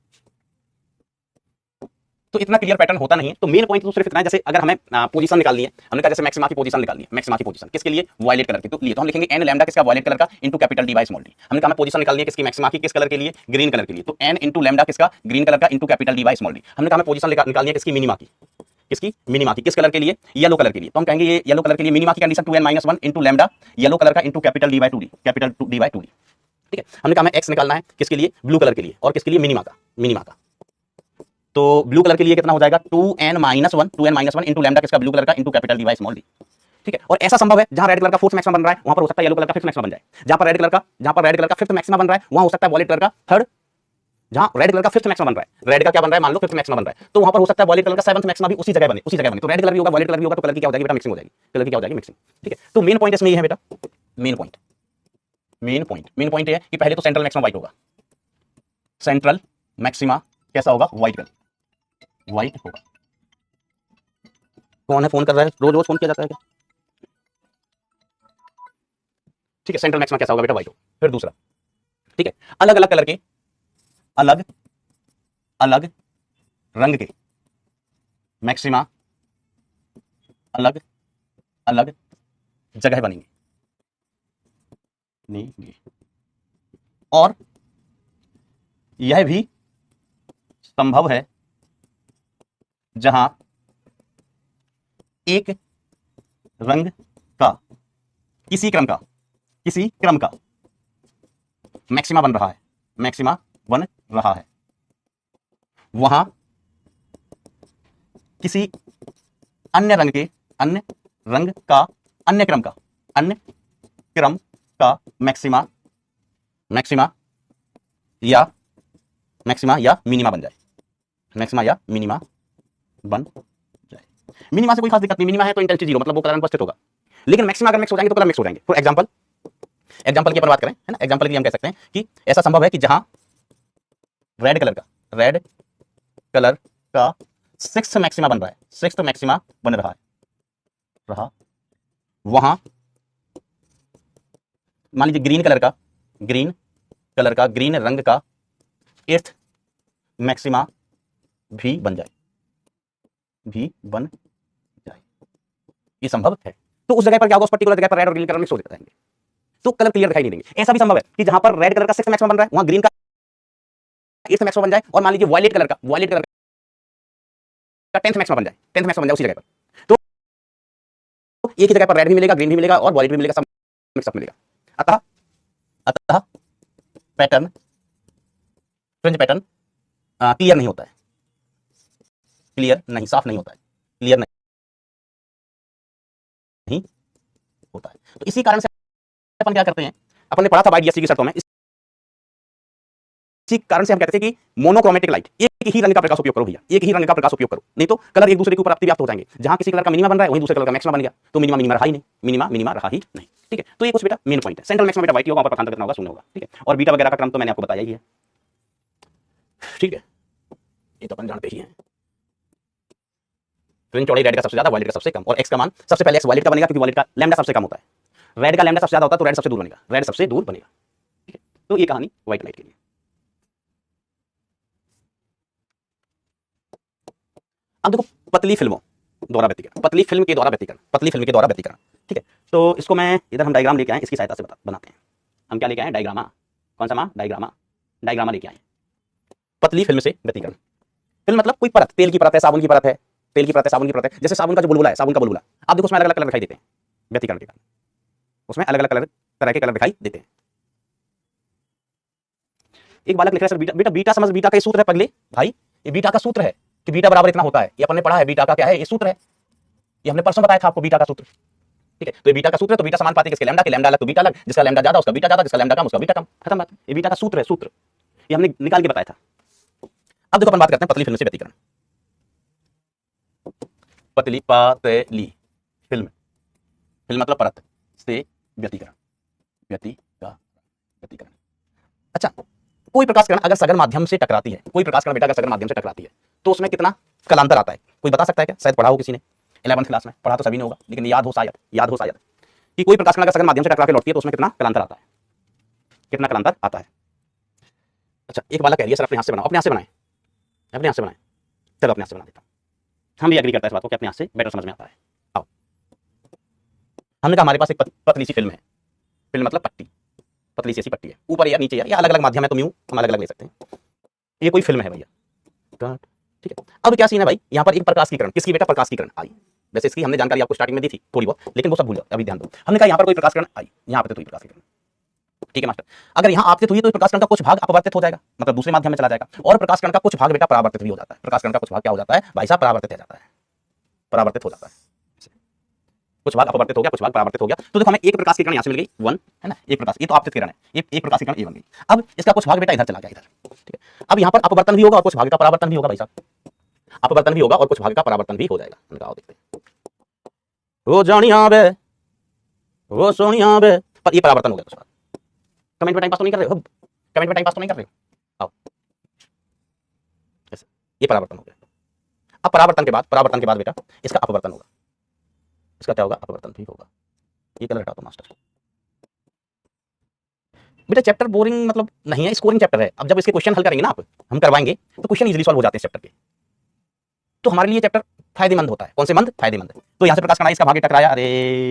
तो इतना क्लियर पैटर्न होता नहीं है। तो मेन पॉइंट तो सिर्फ इतना है, जैसे अगर हमें पोजीशन निकालनी है, हमने कहा जैसे मैक्सिमा की पोजीशन निकालनी है, मैक्सिमा की पोजीशन किसके लिए, वायलेट कलर की। तो लिए तो हम लिखेंगे एन लैम्डा किसका, वायलेट कलर का, into capital D by small D. हमने कहा हमें पोजीशन निकालनी है किसकी, मैक्सिमा की, किस कलर के लिए, ग्रीन कलर के लिए। तो एन इंटू लैम्डा किसका, ग्रीन कलर का, into capital D by small D. हमने कहा हमें पोजीशन निकालनी है किसकी, मिनिमा की, किसकी, मिनिमा की, किस कलर के लिए, येलो कलर के लिए। तो हम कहेंगे ये येलो कलर के लिए मिनिमा की condition 2n-1 into lambda yellow colour का into capital D by 2d, capital D by 2d। ठीक है, हमने कहा हमें एक्स निकालना है किसके लिए, ब्लू कलर के लिए, और किसके लिए, मिनिमा का, मिनिमा का। तो ब्लू कलर के लिए कितना हो जाएगा, 2n-1 इंटू लैम्डा किसका, ब्लू कलर का, into capital D by small D. ठीक है, और ऐसा संभव है जहां रेड कलर का फोर्थ मैक्सिमा बन रहा है वहां पर हो सकता है येलो कलर का फिफ्थ मैक्सिमा बन जाए, जहां पर रेड कलर का फिफ्थ मैक्सिमा बन रहा है वहां हो सकता है वायलेट कलर का थर्ड, जहां रेड कलर का फिफ्थ मैक्सिमा बन रहा है, रेड का क्या बन रहा है, मान लो फिफ्थ मैक्सिमा बन रहा है, तो वहां पर हो सकता है वायलेट कलर का सेवंथ मैक्सिमा भी उसी जगह बने, उसी जगह बने। तो रेड कलर भी होगा, वायलेट कलर भी होगा, तो कलर की क्या हो जाएगी बेटा, मिक्सिंग हो जाएगी, कलर की क्या हो जाएगी, मिक्सिंग। ठीक है, तो मेन पॉइंट इसमें ये है बेटा, मेन पॉइंट, मेन पॉइंट ये है कि पहले तो सेंट्रल मैक्सिमा व्हाइट होगा, सेंट्रल मैक्सिमा कैसा होगा, व्हाइट कलर, व्हाइट होगा। कौन है फोन कर रहा है, रोज रोज फोन किया जाता है क्या। ठीक है, सेंट्रल मैक्सिमा कैसा होगा बेटा, व्हाइट होगा। फिर दूसरा, ठीक है, अलग अलग कलर के, अलग अलग रंग के मैक्सिमा अलग अलग जगह बनेंगे, और यह भी संभव है जहां एक रंग का किसी क्रम का मैक्सिमा बन रहा है, मैक्सिमा बन रहा है, वहां किसी अन्य रंग का अन्य क्रम का मैक्सिमा या मिनिमा बन जाए, मैक्सिमा या मिनिमा बन जाए। मिनिमा से कोई खास दिक्कत नहीं, मिनिमा है तो इंटेंसिटी जीरो, मतलब वो कलर अनुपस्थित होगा। लेकिन मैक्सिमा अगर मिक्स हो जाएंगे तो कलर मिक्स हो जाएंगे। फॉर एग्जांपल, एग्जांपल की अपन बात करें, है ना, एग्जांपल की हम कह सकते हैं कि ऐसा संभव है कि जहां रेड कलर का सिक्स्थ मैक्सिमा बन रहा है, सिक्स्थ मैक्सिमा बन रहा वहां मान लीजिए ग्रीन रंग का एट्थ मैक्सिमा भी बन जाए, ये संभव है। तो उस जगह पर क्या होगा, उस पर्टिकुलर जगह पर रेड और ग्रीन कलर मिक्स हो जाएंगे, तो कलर क्लियर दिखाई नहीं देंगे। ऐसा भी संभव है कि जहां पर रेड कलर का सिक्स्थ मैक्सिमा बन रहा है वहां ग्रीन का एट्थ मैक्सिमा बन जाए, और मान लीजिए वायलेट कलर का टेंथ मैक्सिमा बन जाए उसी जगह पर, तो एक ही जगह पर रेड भी मिलेगा, ग्रीन भी मिलेगा और वायलेट भी मिलेगा, सब मिक्सअप मिलेगा। अतः अतः पैटर्न, फ्रिंज पैटर्न क्लियर नहीं होता है, साफ नहीं होता है, क्लियर नहीं होता है। तो इसी कारण से अपन क्या करते हैं, अपन ने पढ़ा था बाईडीएससी की शर्तों में, इसी कारण से हम कहते थे कि मोनोक्रोमेटिक लाइट, एक ही रंग का प्रकाश उपयोग करो भैया, एक ही रंग का प्रकाश उपयोग करो, नहीं तो कलर एक दूसरे के ऊपर अतिव्याप्त हो जाएंगे। जहां किसी कलर का मिनिमा बन रहा है वहीं दूसरे कलर का मैक्सिमा बन गया, तो मिनिमा रहा ही नहीं, मिनिमा रहा ही नहीं। ठीक है, तो ये कुछ बेटा मेन पॉइंट है। सेंट्रल मैक्सिमा बेटा वाइट होगा, वहां पर पठानता कितना होगा, शून्य होगा। ठीक है, और बीटा वगैरह का क्रम तो मैंने आपको बताया ही है। ठीक है, ये तो अपन जानते ही हैं। फ्रिंज चौड़ाई रेड का सबसे ज्यादा, वायलेट का सबसे कम, और एक्स का मान सबसे पहले एक्स वायलेट का बनेगा क्योंकि वायलेट का लैम्डा सबसे कम होता है, रेड का लैम्डा सबसे ज्यादा होता है तो रेड सबसे दूर बनेगा, रेड सबसे दूर बनेगा। ठीक है, तो ये कहानी व्हाइट लाइट के लिए। अब देखो पतली फिल्मों द्वारा व्यतिकरण, पतली फिल्म के द्वारा व्यतिकरण। ठीक है, तो इसको मैं इधर हम डायग्राम लेके आए, इसकी सहायता से बनाते हैं। हम क्या लेके आए, डायग्रामा। कौन सा माँ, डायग्रामा लेके आए। पतली फिल्म से व्यतिकरण, फिल्म मतलब कोई परत, तेल की परत है, साबुन की परत है, जैसे साबुन का जो बुलबुला है, साबुन का बुलबुला, आप देखो उसमें अलग अलग कलर दिखाई देते हैं व्यतिकरण के कारण, उसमें अलग अलग तरह के कलर दिखाई देते हैं। एक बालक लिख रहा है सर बेटा बीटा समझ, बीटा का सूत्र है पगले भाई, ये बीटा का सूत्र है कि बीटा बराबर इतना होता है, ये अपन ने पढ़ा है, बीटा का क्या है, ये सूत्र है, ये हमने परसों बताया था आपको बीटा का सूत्र। ठीक है, तो ये बीटा का सूत्र है, तो बीटा समानुपाती किसके, लैम्डा के, लैम्डा अलग तो बीटा अलग, जिसका लैम्डा ज्यादा उसका बीटा ज्यादा, जिसका लैम्डा कम उसका बीटा कम, खत्म बात। ये बीटा का सूत्र है, सूत्र ये हमने निकाल के बताया था। अब देखो अपन बात करते हैं पतली फिल्म से व्यतिकरण। पतली फिल्म, फिल्म मतलब परत से व्यतिकरण, व्यतिकरण। अच्छा, कोई प्रकाश किरण अगर सघन माध्यम से टकराती है, कोई प्रकाश किरण बेटा अगर सघन माध्यम से टकराती है तो उसमें कितना कलांतर आता है, कोई बता सकता है क्या? शायद पढ़ा हो किसी ने 11th क्लास में, पढ़ा तो सभी ने होगा, लेकिन याद हो शायद कि कोई प्रकाश किरण अगर सघन माध्यम से टकरा के लौटती है तो उसमें कितना कलांतर आता है, कितना कलांतर आता है। अच्छा, एक बालक कह रही है सर अपने हाथ से बनाओ, अपने हाथ से बनाए, चलो अपने हाथ से बना देता हूँ, हम भी एग्री करते हैं इस बात को कि अपने हाथ से बेटर समझ में आता है। आओ, हमने कहा हमारे पास एक पतली सी फिल्म है, फिल्म मतलब पट्टी, पतली सी ऐसी पट्टी है, ऊपर या नीचे या अलग अलग माध्यम है, तो म्यू हम अलग अलग ले सकते हैं। ये कोई फिल्म है भैया, ठीक है। अब क्या सीन है भाई, यहाँ पर एक प्रकाश की किरण, किसकी बेटा, प्रकाश की किरण आई, वैसे इसकी हमने जानकारी आपको स्टार्टिंग में दी थी थोड़ी बहुत, लेकिन वो सब भूल जाओ, अभी ध्यान दो। हमने कहा यहाँ पर कोई प्रकाश किरण आई, यहाँ पर तो प्रकाश की किरण, ठीक है मास्टर। अगर यहाँ आपतित हुई तो प्रकाश किरण का कुछ भाग अपवर्तित हो जाएगा, मतलब दूसरे माध्यम में चला जाएगा, और प्रकाश किरण का कुछ भाग बेटा परावर्तित भी हो जाता है। प्रकाश किरण का कुछ भाग क्या हो जाता है भाई साहब, परावर्तित हो जाता है, परावर्तित हो जाता है, कुछ भाग अपवर्तित हो गया, कुछ भाग परावर्तित हो गया। तो देखो हमें एक प्रकाश की किरण यहाँ से मिल गई, वन है ना, एक प्रकाश, ये तो आपतित किरण है, ये एक प्रकाश की किरण ए बन गई। अब इसका कुछ भाग बेटा इधर चला गया, इधर, ठीक है। अब यहाँ पर अपवर्तन भी होगा और कुछ भाग का परावर्तन भी होगा भाई साहब, अपवर्तन भी होगा और कुछ भाग का परावर्तन भी हो जाएगा। लगाओ देखते हैं, ओ जानिया बे, ओ सोनिया बे, पर ये परावर्तन हो गया कुछ भाग। कमेंट में टाइम पास तो नहीं कर रहे हो, कमेंट में टाइम पास तो नहीं कर रहे हो, आओ, ऐसे ये परावर्तन हो गया। अब परावर्तन के बाद बेटा इसका अपवर्तन होगा, इसका क्या होगा, अपवर्तन भी होगा। ये कलर हटा दो मास्टर। बेटा चैप्टर बोरिंग मतलब नहीं है, स्कोरिंग चैप्टर है। अब जब इसके क्वेश्चन हल करेंगे ना आप, हम करवाएंगे, तो क्वेश्चन इजीली सॉल्व हो जाते हैं चैप्टर के, तो हमारे लिए चैप्टर फायदेमंद होता है। कौन से मंद, फायदेमंद है। तो यहाँ से प्रकाश कण इसका भाग टकराया, अरे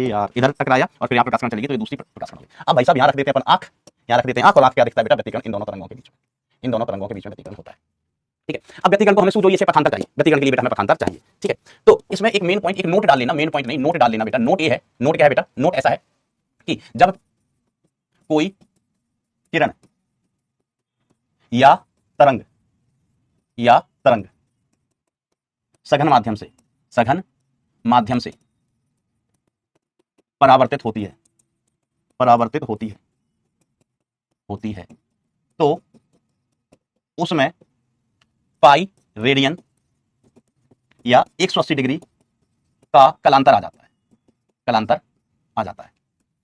यार इधर टकराया, और फिर यहाँ प्रकाश कण चली गई, तो ये दूसरी प्रकाश कण होगी। अब भाई साहब यहाँ रख देते हैं अपन आंख, यहाँ रख देते हैं आंख, और आंख क्या दिखता है बेटा, व्यतिकरण इन दोनों तरंगों के बीच में, इन दोनों तरंगों के बीच में व्यतिकरण होता है, ठीक है। अब व्यतिकरण को हमें सूझो, ये पथांतर चाहिए, व्यतिकरण के लिए बेटा हमें पथांतर चाहिए, ठीक है। तो इसमें एक मेन पॉइंट, एक नोट डाल लेना, मेन पॉइंट नहीं, नोट डाल लेना बेटा। नोट ये है, नोट क्या है बेटा, नोट ऐसा है कि जब कोई किरण या तरंग सघन माध्यम से परावर्तित होती है तो उसमें पाई रेडियन या 180 डिग्री का कलांतर आ जाता है, कलांतर आ जाता है।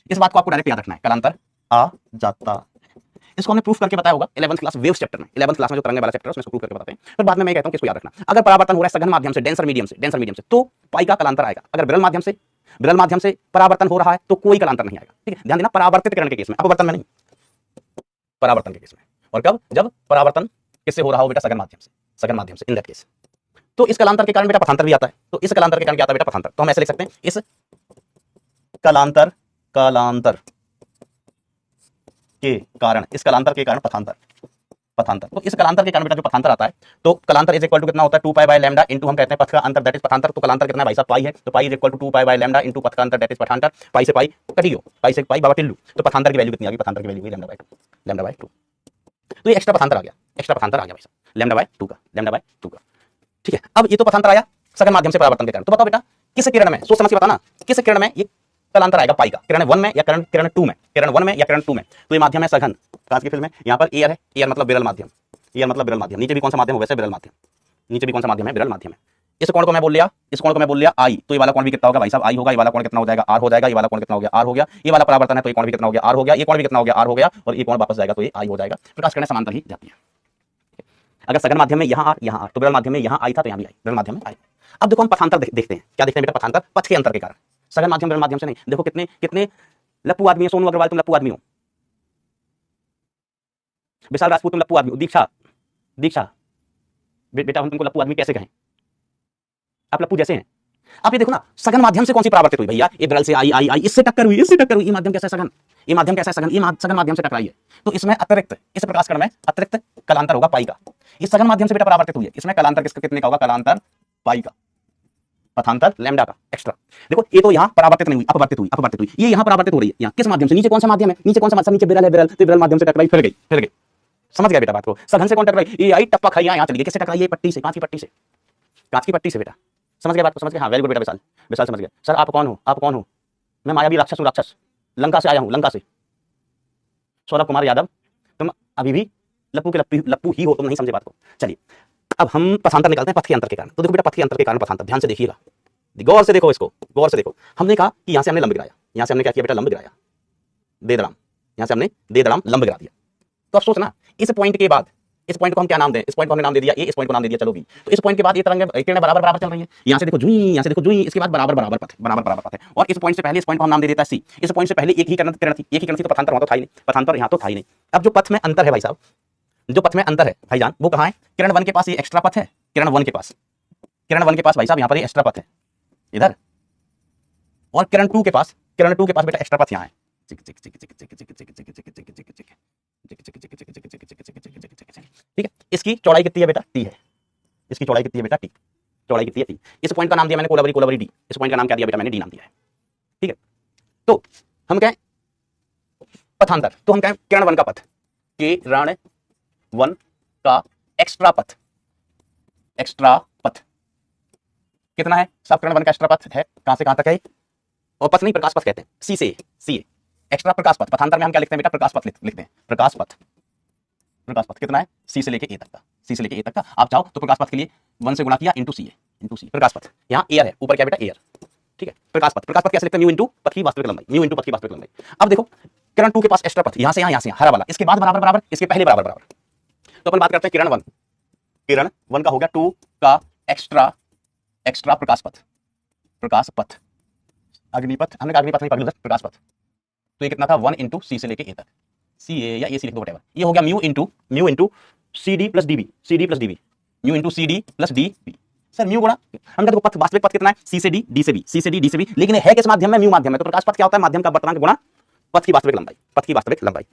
इस बात को आपको डायरेक्ट याद रखना है, कलांतर आ जाता है। इसको हमने प्रूफ करके बताया होगा 11th क्लास वेव्स चैप्टर में, 11th क्लास में जो तरंगें वाला चैप्टर है उसमें इसको प्रूफ करके बताते हैं। फिर बाद में मैं कहता हूं कि इसको याद रखना, अगर परावर्तन हो रहा है सघन माध्यम से, डेंसर मीडियम से तो पाई का कलांतर आएगा। अगर विरल माध्यम से परावर्तन हो रहा है तो कोई कलांतर नहीं आएगा। ठीक है, ध्यान देना, परावर्तित किरण के केस में, अपवर्तन में नहीं, परावर्तन के केस में। और कब? जब परावर्तन किससे हो रहा हो बेटा? सघन माध्यम से इन दैट केस। तो इस कलांतर के कारण बेटा पथांतर भी आता है। तो इस कलांतर के कारण क्या आता है बेटा? पथांतर। तो हम ऐसे लिख सकते हैं, इस कलांतर के कारण पथांतर। तो इस कलांतर के कारण बेटा जो पथांतर आता है, तो कलांतर इज इक्वल टू कितना होता है? 2 पाई बाय लैम्डा इनटू हम कहते हैं पथ का अंतर, दैट इज पथांतर। तो कलांतर कितना है भाई साहब? पाई है, तो pi is equal to 2 pi by lambda into पथ का अंतर, दैट इज पथांतर। पाई से पाई कटियो, पाई से पाई बाबा टिल्लू। तो पथांतर की वैल्यू कितनी आ गई? पथांतर की वैल्यू हुई लैम्डा बाय 2। तो ये एक्स्ट्रा पथांतर आ गया भाई साहब, लैम्डा बाय 2 का। ठीक है, अब ये तो पथांतर आया सघन माध्यम से परावर्तन के कारण। तो बताओ बेटा किस किरण में, सोच समझ के बताना, किस किरण में ये कलांतर आएगा पाई का? किरण 1 में या किरण 2 में? किरण 1 में या किरण 2 में? तो ये माध्यम है सघन, कांच की फिल्म है। यहाँ पर एयर है, एयर मतलब विरल माध्यम, एयर मतलब विरल माध्यम। नीचे भी कौन सा माध्यम हो? वैसे विरल माध्यम। नीचे भी कौन सा माध्यम है? विरल माध्यम है। इस कोण को मैं बोल लिया आई, तो ये वाला कोण भी कितना होगा भाई साहब? आई होगा। ये वाला कोण कितना हो जाएगा? आर हो जाएगा। ये वाला कोण कितना हो गया? आर हो गया। ये वाला परावर्तन है तो ये कोण भी कितना हो गया? आर हो गया। ये कोण भी कितना हो गया? आर हो गया। और ये कोण वापस जाएगा तो ये आई हो जाएगा। प्रकाश किरणें समांतर ही जाती है। अगर सघन माध्यम में यहाँ आर, तो विरल माध्यम में यहाँ आई था तो यहाँ भी आई, विरल माध्यम में आई। अब देखो हम पथांतर देखते हैं, क्या देखते हैं बेटा? पथांतर पथ के अंतर के कारण, सघन माध्यम विरल माध्यम से नहीं। देखो कितने लप्पू आदमी है। सोनू अग्रवाल तुम लप्पू आदमी हो, विशाल राजपूत तुम लप्पू आदमी हो, दीक्षा बेटा हम तुमको लप्पू आदमी कैसे कहें? आप लप्पू जैसे हैं। आप ये देखो ना, सघन माध्यम से कौन सी परावर्तित हुई भैया? ये विरल से आई, इससे टक्कर हुई। ये माध्यम कैसा है? सघन। ये माध्यम कैसा है? सघन। ये सघन माध्यम से टकराई है, तो इसमें अतिरिक्त, इस प्रकाश कण में अतिरिक्त कलांतर होगा पाई का। ये सघन माध्यम से बेटा परावर्तित हुई है, इसमें कलांतर कितने का होगा? कलांतर पाई का, पथांतर लैम्डा का एक्स्ट्रा। देखो ये तो यहाँ परावर्तित नहीं हुई, अपवर्तित हुई। ये यहाँ परावर्तित हो रही है। यहाँ किस माध्यम से? नीचे कौन सा माध्यम है? नीचे विरल है, तो विरल माध्यम से टकराई, फिर गई। समझ गया बेटा बात को? सघन से कौन टकराई? ये आई टप्पा खाई, यहाँ चली गई। किससे टकराई? ये पट्टी से, कांच की पट्टी से बेटा। समझ गया बात को? समझ गया? हाँ, वेरी गुड बेटा। विशाल समझ गया। सर आप कौन हो? मैं मायावी राक्षस हूँ, लंका से आया हूँ, लंका से। सौरभ कुमार यादव, तुम अभी भी लप्पू ही हो, तुम नहीं समझे बात को। चलिए अब हम पथांतर निकालते हैं पथ के अंतर के कारण। तो देखो बेटा पथ के अंतर के कारण पथांतर, ध्यान से देखिएगा, गौर से देखो इसको, गौर से देखो। हमने कहा कि यहां से हमने लंब गिराया, यहां से हमने क्या किया बेटा? लंब गिराया, देदड़ाम। यहां से हमने देदड़ाम लंब गिरा दिया। तो अब सोचना, इस पॉइंट के बाद, इस पॉइंट को हम क्या नाम दें? इस पॉइंट को हमने नाम दे दिया ए, इस पॉइंट को नाम दे दिया चलो बी। तो इस पॉइंट के बाद ये किरणें बराबर चल रही है। यहां से देखो जुई, यहां से देखो जुई, इसके बाद बराबर पथ है। और इस पॉइंट से पहले इस पॉइंट को हम नाम दे देता है सी। इस पॉइंट से पहले एक ही किरण थी, तो पथांतर वहां तो था ही नहीं, पथांतर यहां तो था ही नहीं। अब जो पथ में अंतर है भाई साहब, जो पथ में अंतर है भाईजान, वो कहां है? किरण 1 के पास ये एक्स्ट्रा पथ है, किरण 1 के पास भाई साहब यहाँ पर ये एक्स्ट्रा पथ है इधर, और किरण 2 के पास बेटा एक्स्ट्रा पथ यहाँ है। ठीक है, इसकी चौड़ाई कितनी है बेटा? टी है। इसकी चौड़ाई कितनी है बेटा? टी। चौड़ाई कितनी है? टी। इस पॉइंट का नाम दिया मैंने कोलाबरी डी। इस पॉइंट का नाम क्या दिया बेटा? मैंने डी नाम दिया है। ठीक है, तो हम कहें पथांतर, तो हम कहें किरण 1 का पथ, किरण 1 का एक्स्ट्रा पथ कितना है? सब किरण 1 का एक्स्ट्रा पथ है, कहां से कहां तक है? और पथ नहीं, प्रकाश पथ कहते हैं, सी से सी एक्स्ट्रा प्रकाश पथ। पथांतर में हम क्या लिखते हैं बेटा? प्रकाश पथ लिखते हैं। प्रकाश पथ कितना है? सी से लेके ए तक का। आप चाहो तो प्रकाश पथ के लिए 1 से गुणा किया इंटू सी प्रकाश पथ। यहाँ एयर है, ऊपर क्या बेटा? एयर। ठीक है, प्रकाश पथ कैसे लिखते हैं? म्यू इंटू पथ की वास्तविक लंबाई। अब देखो किरण 2 के पास एक्स्ट्रा पथ, यहाँ से यहाँ हरा वाला, इसके बाद बराबर, इसके पहले बराबर। तो अपन बात करते हैं किरण 1 का हो गया 2 का एक्स्ट्रा प्रकाश पथ। अग्निपथ, हमने अग्निपथ नहीं पकड़ा, प्रकाश पथ। तो ये कितना था? 1 इंटू सी से लेके ए तक, सी ए या ए सी लिख दो वटेवर। ये हो गया mu into C D plus DB, mu into C D plus D B. Sir mu गुणा, हम देखो पथ, वास्तविक पथ कितना है? सी से डी, डी से बी, लेकिन है किस माध्यम में? म्यू माध्यम में। तो प्रकाश पथ क्या होता है? माध्यम का अपवर्तनांक गुणा पथ की वास्तविक लंबाई।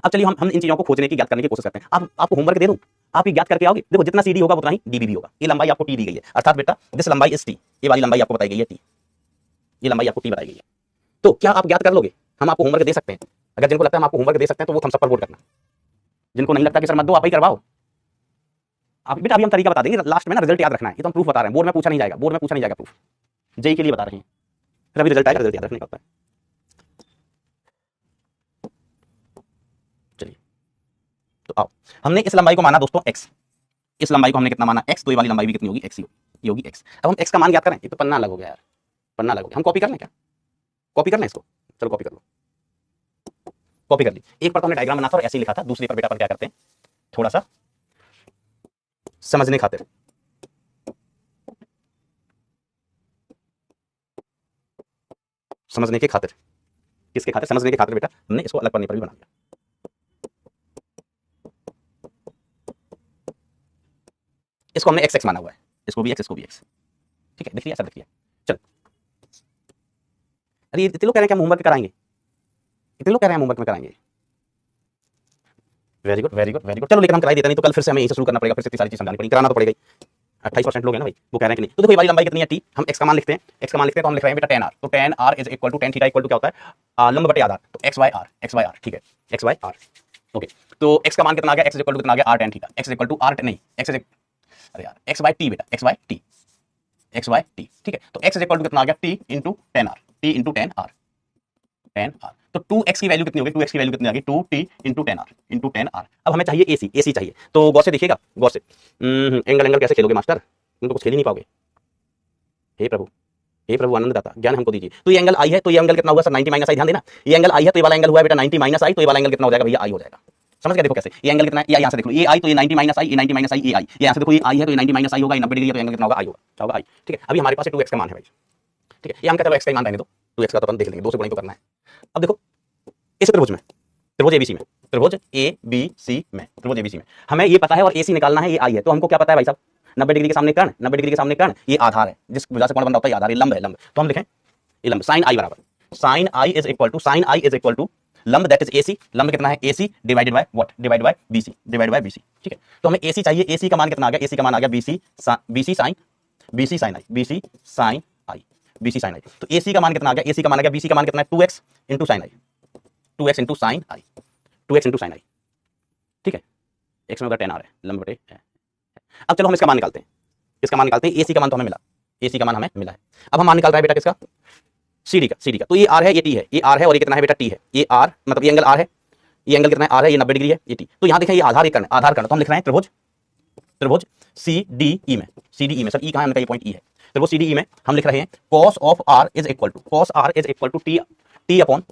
अब चलिए हम इन चीजों को खोजने की, ज्ञात करने की कोशिश करते हैं। आपको होमवर्क दे दूं, आप ये ज्ञात करके आओगे। देखो जितना सी डी होगा उतना ही डीबी भी होगा। ये लंबाई आपको टी दी गई है, अर्थात बेटा दिस लंबाई इज टी। ये वाली लंबाई आपको बताई गई है टी, ये लंबाई आपको टी बताई गई है। तो क्या आप ज्ञात कर लोगे? हम आपको होमवर्क दे सकते हैं। अगर जिनको लगता है हम आपको होमवर्क दे सकते हैं तो वो थम्स अप पर वोट करना। जिनको नहीं लगता कि सर मत दो, आप ही करवाओ, आप बेटा अभी हम तरीका बता देंगे, लास्ट में ना रिजल्ट याद रखना है। ये तो हम प्रूफ बता रहे हैं, बोर्ड में पूछा नहीं जाएगा प्रूफ, जेई के लिए बता रहे हैं। फिर अभी रिजल्ट आएगा, रिजल्ट याद रखने का होता है। चलिए तो आओ, हमने इस लंबाई को माना दोस्तों x, इस लंबाई को हमने कितना माना? x। तो ये वाली लंबाई भी कितनी होगी? x ही होगी। ये होगी x। अब हम x का मान ज्ञात करें, ये तो पन्ना अलग हो गया यार, पन्ना अलग हो गया। हम कॉपी कर लें क्या, कॉपी कर लें इसको, चलो कॉपी कर लो, कॉपी कर ली। एक पर तो हमने डायग्राम बना था और ऐसे ही लिखा था, दूसरे पर बेटा अपन क्या करते हैं, थोड़ा सा समझने खातिर, समझने के खातिर, किसके खातिर, समझने के खातिर बेटा हमने इसको अलग पन्ने पर भी बना दिया। इसको हमने x माना हुआ है, इसको भी x, इसको भी x, ठीक है, देख लिया, सब देख लिया। चल, अरे इतने लोग कह रहे हैं क्या होमवर्क कराएंगे, इतने लोग कह रहे हैं होमवर्क में कराएंगे, very good very good very good. चलो लेकिन हम कराई देते, नहीं तो कल फिर से हमें यही से शुरू करना पड़ेगा, फिर से इतनी सारी चीज समझानी पड़ेगी, कराना तो पड़ेगा ही। 28% लोग हैं ना भाई, वो कह रहे हैं कि नहीं। तो देखो ये वाली लंबाई कितनी है t, हम x का मान लिखते हैं, x का मान लिखते हैं तो हम लिख रहे हैं बेटा tan r, तो tan r is equal to tan theta equal to क्या होता है लंब बटे आधार, तो x y r, ठीक है, x y r, ओके। तो x का मान कितना आ गया, x इक्वल टू कितना आ गया r tan theta, x equal to r नहीं, x अरे यार x by t बेटा, x by t, x by t, ठीक है। तो x इक्वल टू कितना आ गया t into tan r, t into tan r, tan r। तो 2x की वैल्यू कितनी होगी, 2x की वैल्यू कितनी आ गई, 2t into tan r, into tan r। अब हमें चाहिए ac, ac चाहिए, तो गौर से देखिएगा, गौर से। एंगल एंगल कैसे खेलोगे मास्टर, तुम तो कुछ खेल ही नहीं पाओगे। हे प्रभु, हे प्रभु आनंददाता ज्ञान हमको दीजिए। तो ये एंगल आई है, तो ये एंगल कितना होगा सर 90 माइनस आई, ध्यान देना। ये एंगल आई है तो ये वाला एंगल हुआ है बेटा 90 माइनस आई, तो ये वाला एंगल कितना हो जाएगा भैया, आई हो जाएगा। समझ गए, देखो कैसे, ये एंगल कितना है, ये यहाँ से देख लो, ये आई तो ये 90 माइनस आई, ये 90 माइनस आई, ये आई, ये यहाँ से देखो ये आई है तो ये 90 माइनस आई होगा, ये 90 डिग्री है तो एंगल कितना होगा, आई होगा, क्या होगा, आई, ठीक है। अभी हमारे पास 2x का मान है भाई, ठीक है, ये हम कहते हैं x का मान रहने दो, 2x का तो अपन देख लेंगे, 2 से गुणा तो करना है। अब देखो इस त्रिभुज में, त्रिभुज एबीसी में, त्रिभुज एबीसी में, त्रिभुज एबीसी में हमें ये पता है और एसी निकालना है, ये आई है, तो हमको क्या पता है भाई साहब, 90 डिग्री के सामने कर्ण, 90 डिग्री के सामने कर्ण, ये आधार है, जिस वजह से कोण बनता है, ये आधार, ये लंब है, लंब। तो हम लिखें ये लंब, साइन आई बराबर, sine I is equal to, sine I is equal to लंब दैट इज एसी, लंब कितना है AC divided by what, divided by BC, divided by BC, ठीक है। तो हमें AC चाहिए, AC का मान कितना आ गया, AC का मान आ गया BC साइन, BC साइन आई, BC साइन आई, BC साइन आई। तो AC का मान कितना आ गया, AC का मान आ गया, BC का मान कितना है 2x इंटू साइन आई, 2x इंटू साइन आई, 2x इंटू साइन आई, ठीक है। x में tan r है, लंब बटे है। अब चलो हम इसका मान निकालते हैं, इसका मान निकालते हैं, AC का मान तो हमें मिला, AC का मान हमें मिला है। अब हम मान निकाल रहे हैं बेटा किसका, CD का, CD का। तो ये R है, ये T है, ये R है और ये कितना है बेटा T है, ये R मतलब ये एंगल R है, ये एंगल कितना है R है, ये 90 डिग्री है, ये T। तो यहाँ देखें ये आधार, ये कर्ण, आधार कर्ण, तो हम लिख रहे हैं त्रिभुज, त्रिभुज CDE में, CDE में, सर E कहाँ है, उनका ये पॉइंट E है, त्रिभुज CDE में हम लिख रहे हैं cos of R is equal to, cos R is equal to T upon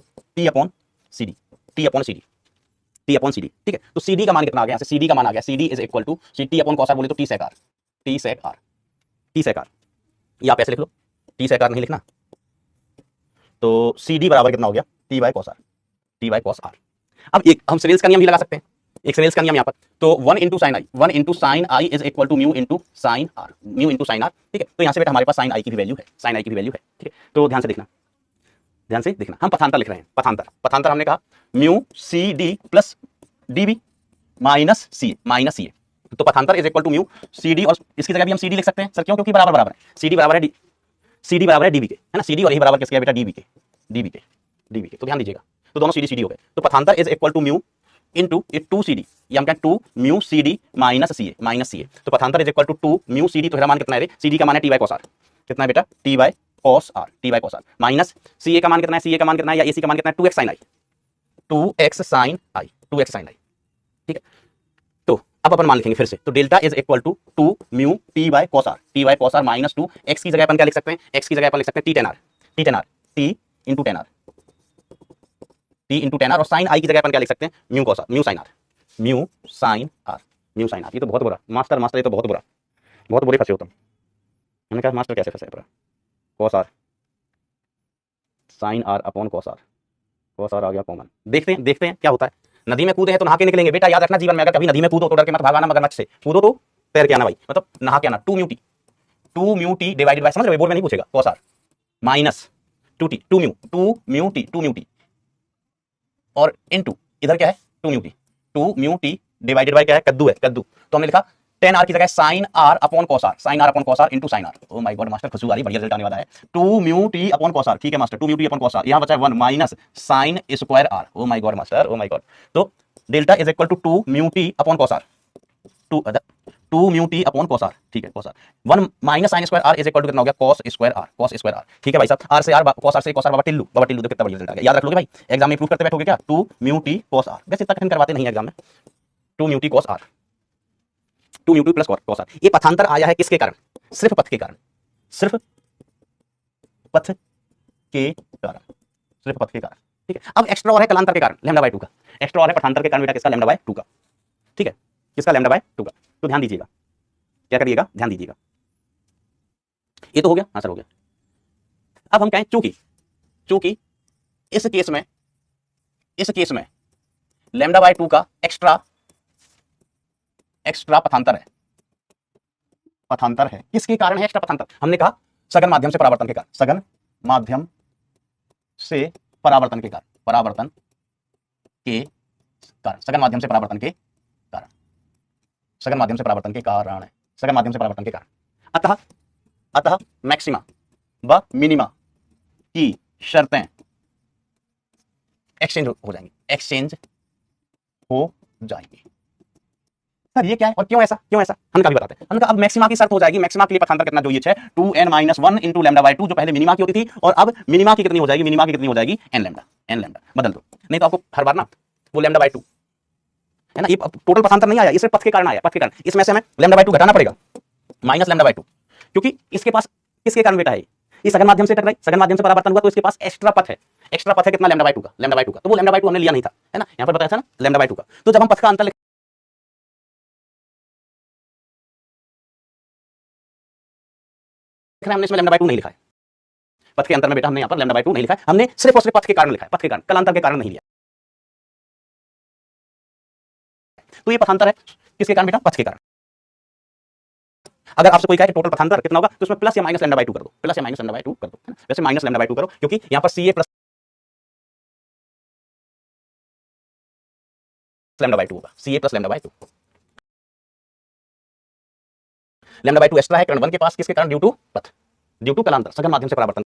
CD, T upon CD, T upon CD, ठीक है। तो CD का मान कितना आ गया, CD का मान आ गया, CD is equal to T upon cos R बोले तो T sec R, T sec R, T sec R, ये आप ऐसे लिख लो, T sec R नहीं लिखना। तो CD बराबर कितना हो गया, T by cos R, T by cos R। अब एक हम सिवेल्स का नियम भी लगा सकते हैं, एक सिवेल्स का नियम यहाँ पर, तो 1 into sine I, 1 into sine I is equal to mu into sine R, mu into sine R, ठीक है। तो यहाँ से बेटा हमारे पास साइन आई की भी वैल्यू है, साइन आई की भी वैल्यू है, ठीक है। तो ध्यान से देखना, ध्यान से देखना, हम पथांतर लिख रहे हैं, पथांतर, पथांतर हमने कहा mu C D plus D B minus C, minus C. तो पथांतर is equal to mu C D, और इसकी जगह भी हम सी डी लिख सकते हैं सर, क्यों, क्योंकि बराबर बराबर है, सी डी बराबर है CD बराबर है डीबी के, है ना, CD और यही बराबर किसके बेटा डीबी के, डीबी के, डीबी के। तो ध्यान दीजिएगा, तो दोनों CD हो गए। तो पथांतर is equal to mu into 2CD, ये हम कहते हैं 2 mu CD minus CA, minus CA। तो पथांतर is equal to 2 mu CD, तो मान कितना है रे, CD का मान है T बाय cos R, कितना है बेटा T by cos R, T by cos R, minus CA का मान कितना है, CA का मान कितना है, या AC का मान कितना है 2x sin I, 2x sin I, 2x sin I, ठीक है। तो अब अपन मान लिखेंगे फिर से, तो delta is equal to 2 mu T by cos R, T by cos R minus 2, x की जगह अपन क्या लिख सकते हैं, x की जगह अपन लिख सकते हैं T tan R, T tan R, T into tan R, T into tan R, और साइन I की जगह अपन क्या लिख सकते हैं, mu cos R, mu sign R, mu sign R, mu sign R। ये तो बहुत बुरा मास्टर, मास्टर ये तो बहुत बुरा, बहुत बुरे फंसे हो तुम। मैंने कहा मास्टर कैसे फंसे पूरा, cos R sine R upon cos R, cos R आ गया कॉमन। देखते हैं, देखते हैं क्या होता है। नदी में कूदे हैं तो नहा के निकलेंगे बेटा, याद रखना जीवन में, अगर कभी नदी में कूदो तो डर के मत भागाना, मगरमच्छ से कूदो तो तैर के आना भाई, मतलब नहा के आना। 2 म्यू टी डिवाइडेड बाय, समझ रहे हो, बोर्ड में नहीं पूछेगा, cos R minus 2t, 2 mu T और इनटू इधर क्या है 2 म्यू टी डिवाइडेड बाय क्या है, कद्दू है, कद्दू। तो हमने लिखा tan R की जगह sin R upon cos R, sin R upon cos R into sin R। Oh my God master खुशबू आ रही, बढ़िया रिजल्ट आने वाला है। 2 mu T upon cos R, ठीक है master, 2 mu T upon cos R, यहाँ बचा है 1 minus sin square R। Oh my God master, oh my God. तो delta is equal to 2 mu T upon cos R, 2 mu T upon cos R, ठीक है, cos R 1 minus sin square R is equal to कितना हो गया, cos square R, cos square R, ठीक है भाई साहब। R से R, cos R से cos R, बाबा टिल्लू, तो कितना बढ़िया रिजल्ट आ गया, याद रख लोगे भाई, एग्जाम में प्रूव करते बैठोगे क्या, 2 म्यू टी cos R, वैसे इतना कठिन करवाते नहीं एग्जाम में, 2 mu T cos R, 2 mu T plus cos R। ये पथांतर आया है किसके कारण, सिर्फ पथ के कारण, सिर्फ पथ के कारण, सिर्फ पथ के कारण। ठीक है, अब एक्स्ट्रा और है कलांतर के कारण लैम्डा बाय 2 का, एक्स्ट्रा और है पथांतर के कारण बेटा किसका, लैम्डा बाय 2 का। ठीक है, किसका, लैम्डा बाय 2 का। तो ध्यान दीजिएगा, क्या करिएगा, ध्यान दीजिएगा। ये तो हो गया, हाँ सर हो गया। अब हम कहें चूंकि इस केस में लैम्डा बाय 2 का एक्स्ट्रा पथांतर है, किसके कारण है एक्स्ट्रा पथांतर? हमने कहा सघन माध्यम से परावर्तन के कारण, सघन माध्यम से परावर्तन के कारण, सघन माध्यम से परावर्तन के कारण। अतः मैक्सिमा व मिनिमा की शर्तें एक्सचेंज हो जाएंगी। सर ये क्या है और क्यों ऐसा, हमने कभी बताते हैं। हमने कहा अब मैक्सिमा की शर्त हो जाएगी, मैक्सिमा के लिए पथांतर कितना, जो ये 2n-1 इंटू लैम्डा बाय 2 जो पहले मिनिमा की होती थी, और अब मिनिमा की कितनी हो जाएगी, n लैम्डा बदल दो, नहीं तो आपको हर बार ना वो लैम्डा बाय 2 है ना, ये टोटल पथांतर नहीं आया, ये सिर्फ पथ के कारण आया, पथ के कारण। इसमें से हमें लैम्डा बाय 2 घटाना पड़ेगा, माइनस लैम्डा बाय 2, क्योंकि इसके पास किसके कारण बेटा है, ये सघन माध्यम से टकराई, सघन माध्यम से परावर्तन हुआ, तो इसके पास एक्स्ट्रा पथ है कितना, लैम्डा बाय 2 का, तो वो लैम्डा बाय 2 हमने लिया नहीं था, है ना, यहां पर बताया था ना लैम्डा बाय 2 का। तो जब हम पथ का अंतर लिख रहे हैं, हमने इसमें लैम्डा बाय 2 नहीं लिखा है, पथ के अंतर में बेटा हमने यहां पर लैम्डा बाय 2 नहीं लिखा है, हमने सिर्फ और सिर्फ पथ के कारण लिखा है, पथ के कारण, कलांतर के कारण नहीं लिया। तो ये पथांतर है किसके कारण बेटा, पथ के कारण। अगर आपसे कोई कहे टोटल पथांतर कितना होगा, तो उसमें प्लस या माइनस लैम्डा बाय 2 कर दो, प्लस या माइनस लैम्डा बाय 2 कर दो, वैसे माइनस लैम्डा बाय 2 करो, क्योंकि यहां पर Ca प्लस लैम्डा बाय 2 होगा, Ca plus lambda by 2। Lambda by 2 extra है कण 1 के पास, किसके कारण, ड्यू टू कलांतर, सघन माध्यम से परावर्तन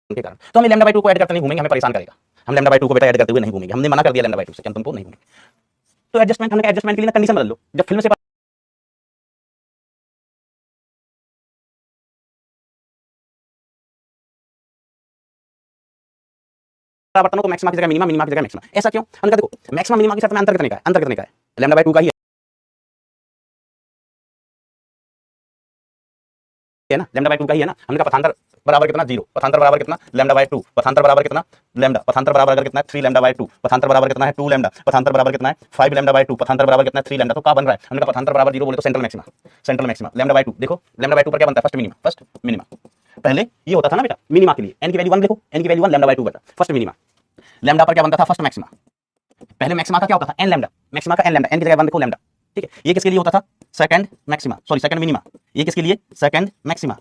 के कारण। तो हम लैम्डा बाय 2 को ऐड करते नहीं घूमेंगे, हमें परेशान करेगा, हम लैम्डा बाय 2 को बेटा ऐड करते हुए नहीं घूमेंगे, हमने मना कर दिया लैम्डा बाय 2 से कि हम तुमको नहीं घूमेंगे। तो एडजस्टमेंट, हमने कहा एडजस्टमेंट के लिए ना कंडीशन बदल लो, जब फिल्म से परावर्तन हो तो मैक्सिमा की जगह मिनिमा, मिनिमा की जगह मैक्सिमा। ऐसा क्यों? हमने कहा देखो मैक्सिमा मिनिमा की शर्त में अंतर कितने का है, लैम्डा बाय 2 का ही है ना, लैम्डा बाय 2 का ही है ना। हमने कहा पथांतर बराबर कितना, 0, पथांतर बराबर कितना, लैम्डा बाय 2, पथांतर बराबर कितना, लैम्डा, पथांतर बराबर कितना है 3 लैम्डा बाय 2, पथांतर बराबर कितना है 2 लैम्डा, पथांतर बराबर कितना है 5 लैम्डा बाय 2, पथांतर बराबर कितना है 3 लैम्डा। तो क्या बन रहा है, हमने कहा पथांतर बराबर 0 बोले तो सेंट्रल मैक्सिमा लैम्डा बाय 2। देखो लैम्डा बाय 2 पर क्या बनता है, फर्स्ट मिनिमा। पहले ये होता था ना बेटा मिनिमा के लिए, n की वैल्यू 1 देखो, n की वैल्यू 1 लैम्डा बाय 2 बेटा, फर्स्ट मिनिमा। लैम्डा पर क्या बनता था, फर्स्ट मैक्सिमा। पहले मैक्सिमा का क्या होता था, n लैम्डा, मैक्सिमा का n लैम्डा, n की जगह 1 देखो लैम्डा। ठीक है, ये किसके लिए होता था, second maxima, sorry second minima. ये किसके लिए, सेकंड मैक्सिमा।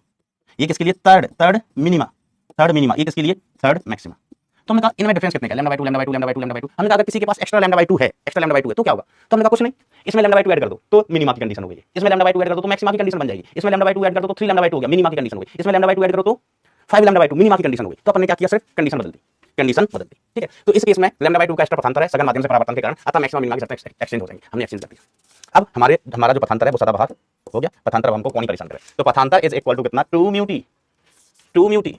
ये किसके लिए, थर्ड मिनिमा, ये किसके लिए, थर्ड मैक्सिमा। तो हमने कहा इनमें डिफरेंस कितने का, लैम्डा बाय 2 हमने कहा अगर किसी के पास एक्स्ट्रा लैम्डा बाय 2 है तो क्या होगा, तो हमने कहा कुछ नहीं, इसमें लैम्डा बाय 2 ऐड कर दो तो मिनिमा की कंडीशन हो गई, इसमें लैम्डा बाय 2 ऐड कर दो तो मैक्सिमा की कंडीशन बन जाएगी, इसमें लैम्डा बाय 2 ऐड कर दो तो 3 लैम्डा बाय 2 हो गया, मिनिमा की कंडीशन हो गई, इसमें लैम्डा बाय 2 ऐड करो तो 5 लैम्डा बाय 2 मिनिमा की कंडीशन हो गई। तो अपन ने क्या किया, सिर्फ कंडीशन बदल दी। ठीक है, तो इस केस में लैम्डा बाय 2 का एक्स्ट्रा पथांतर है सघन माध्यम से परावर्तन के कारण, अतः मैक्सिमा मिनिमा की शर्तें एक्सचेंज हो जाएंगी, हमने एक्सचेंज कर दिया। अब हमारा जो पथांतर है वो सदाबहार हो गया, पथांतर हमको कौन ही परेशान करे। तो पथांतर इज इक्वल टू कितना, 2 mu T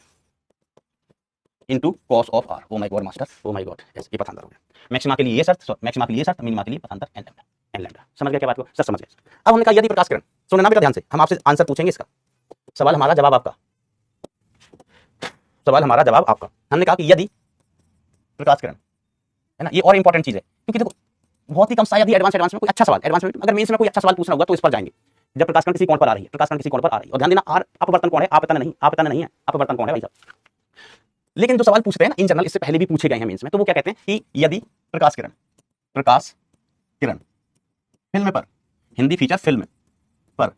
into cos of r। Oh my God master, oh my God, ये पथांतर हो गया। मैक्सिमा के लिए ये शर्त, मिनिमा के लिए पथांतर n लैम्डा। समझ गया क्या बात को, सर समझ गए। अब हमने कहा यदि प्रकाश किरण, सुनना ना बेटा ध्यान से, हम आपसे आंसर पूछेंगे इसका, सवाल हमारा जवाब आपका, हमने कहा कि यदि प्रकाश किरण है ना, ये और इंपॉर्टेंट चीज है, क्योंकि देखो बहुत ही कम शायद ही एडवांस में कोई अच्छा सवाल, अगर मेंस में कोई अच्छा सवाल पूछना होगा तो इस पर जाएंगे, जब प्रकाश किरण किसी कोण पर आ रही है, और ध्यान देना r अपवर्तन कोण है, अपवर्तन नहीं है, अपवर्तन कोण है भाई साहब। लेकिन जो सवाल पूछते हैं ना इन जनरल, इससे पहले भी पूछे गए हैं मेंस में, तो वो क्या कहते हैं कि यदि प्रकाश किरण फिल्म पर, हिंदी फीचर फिल्म पर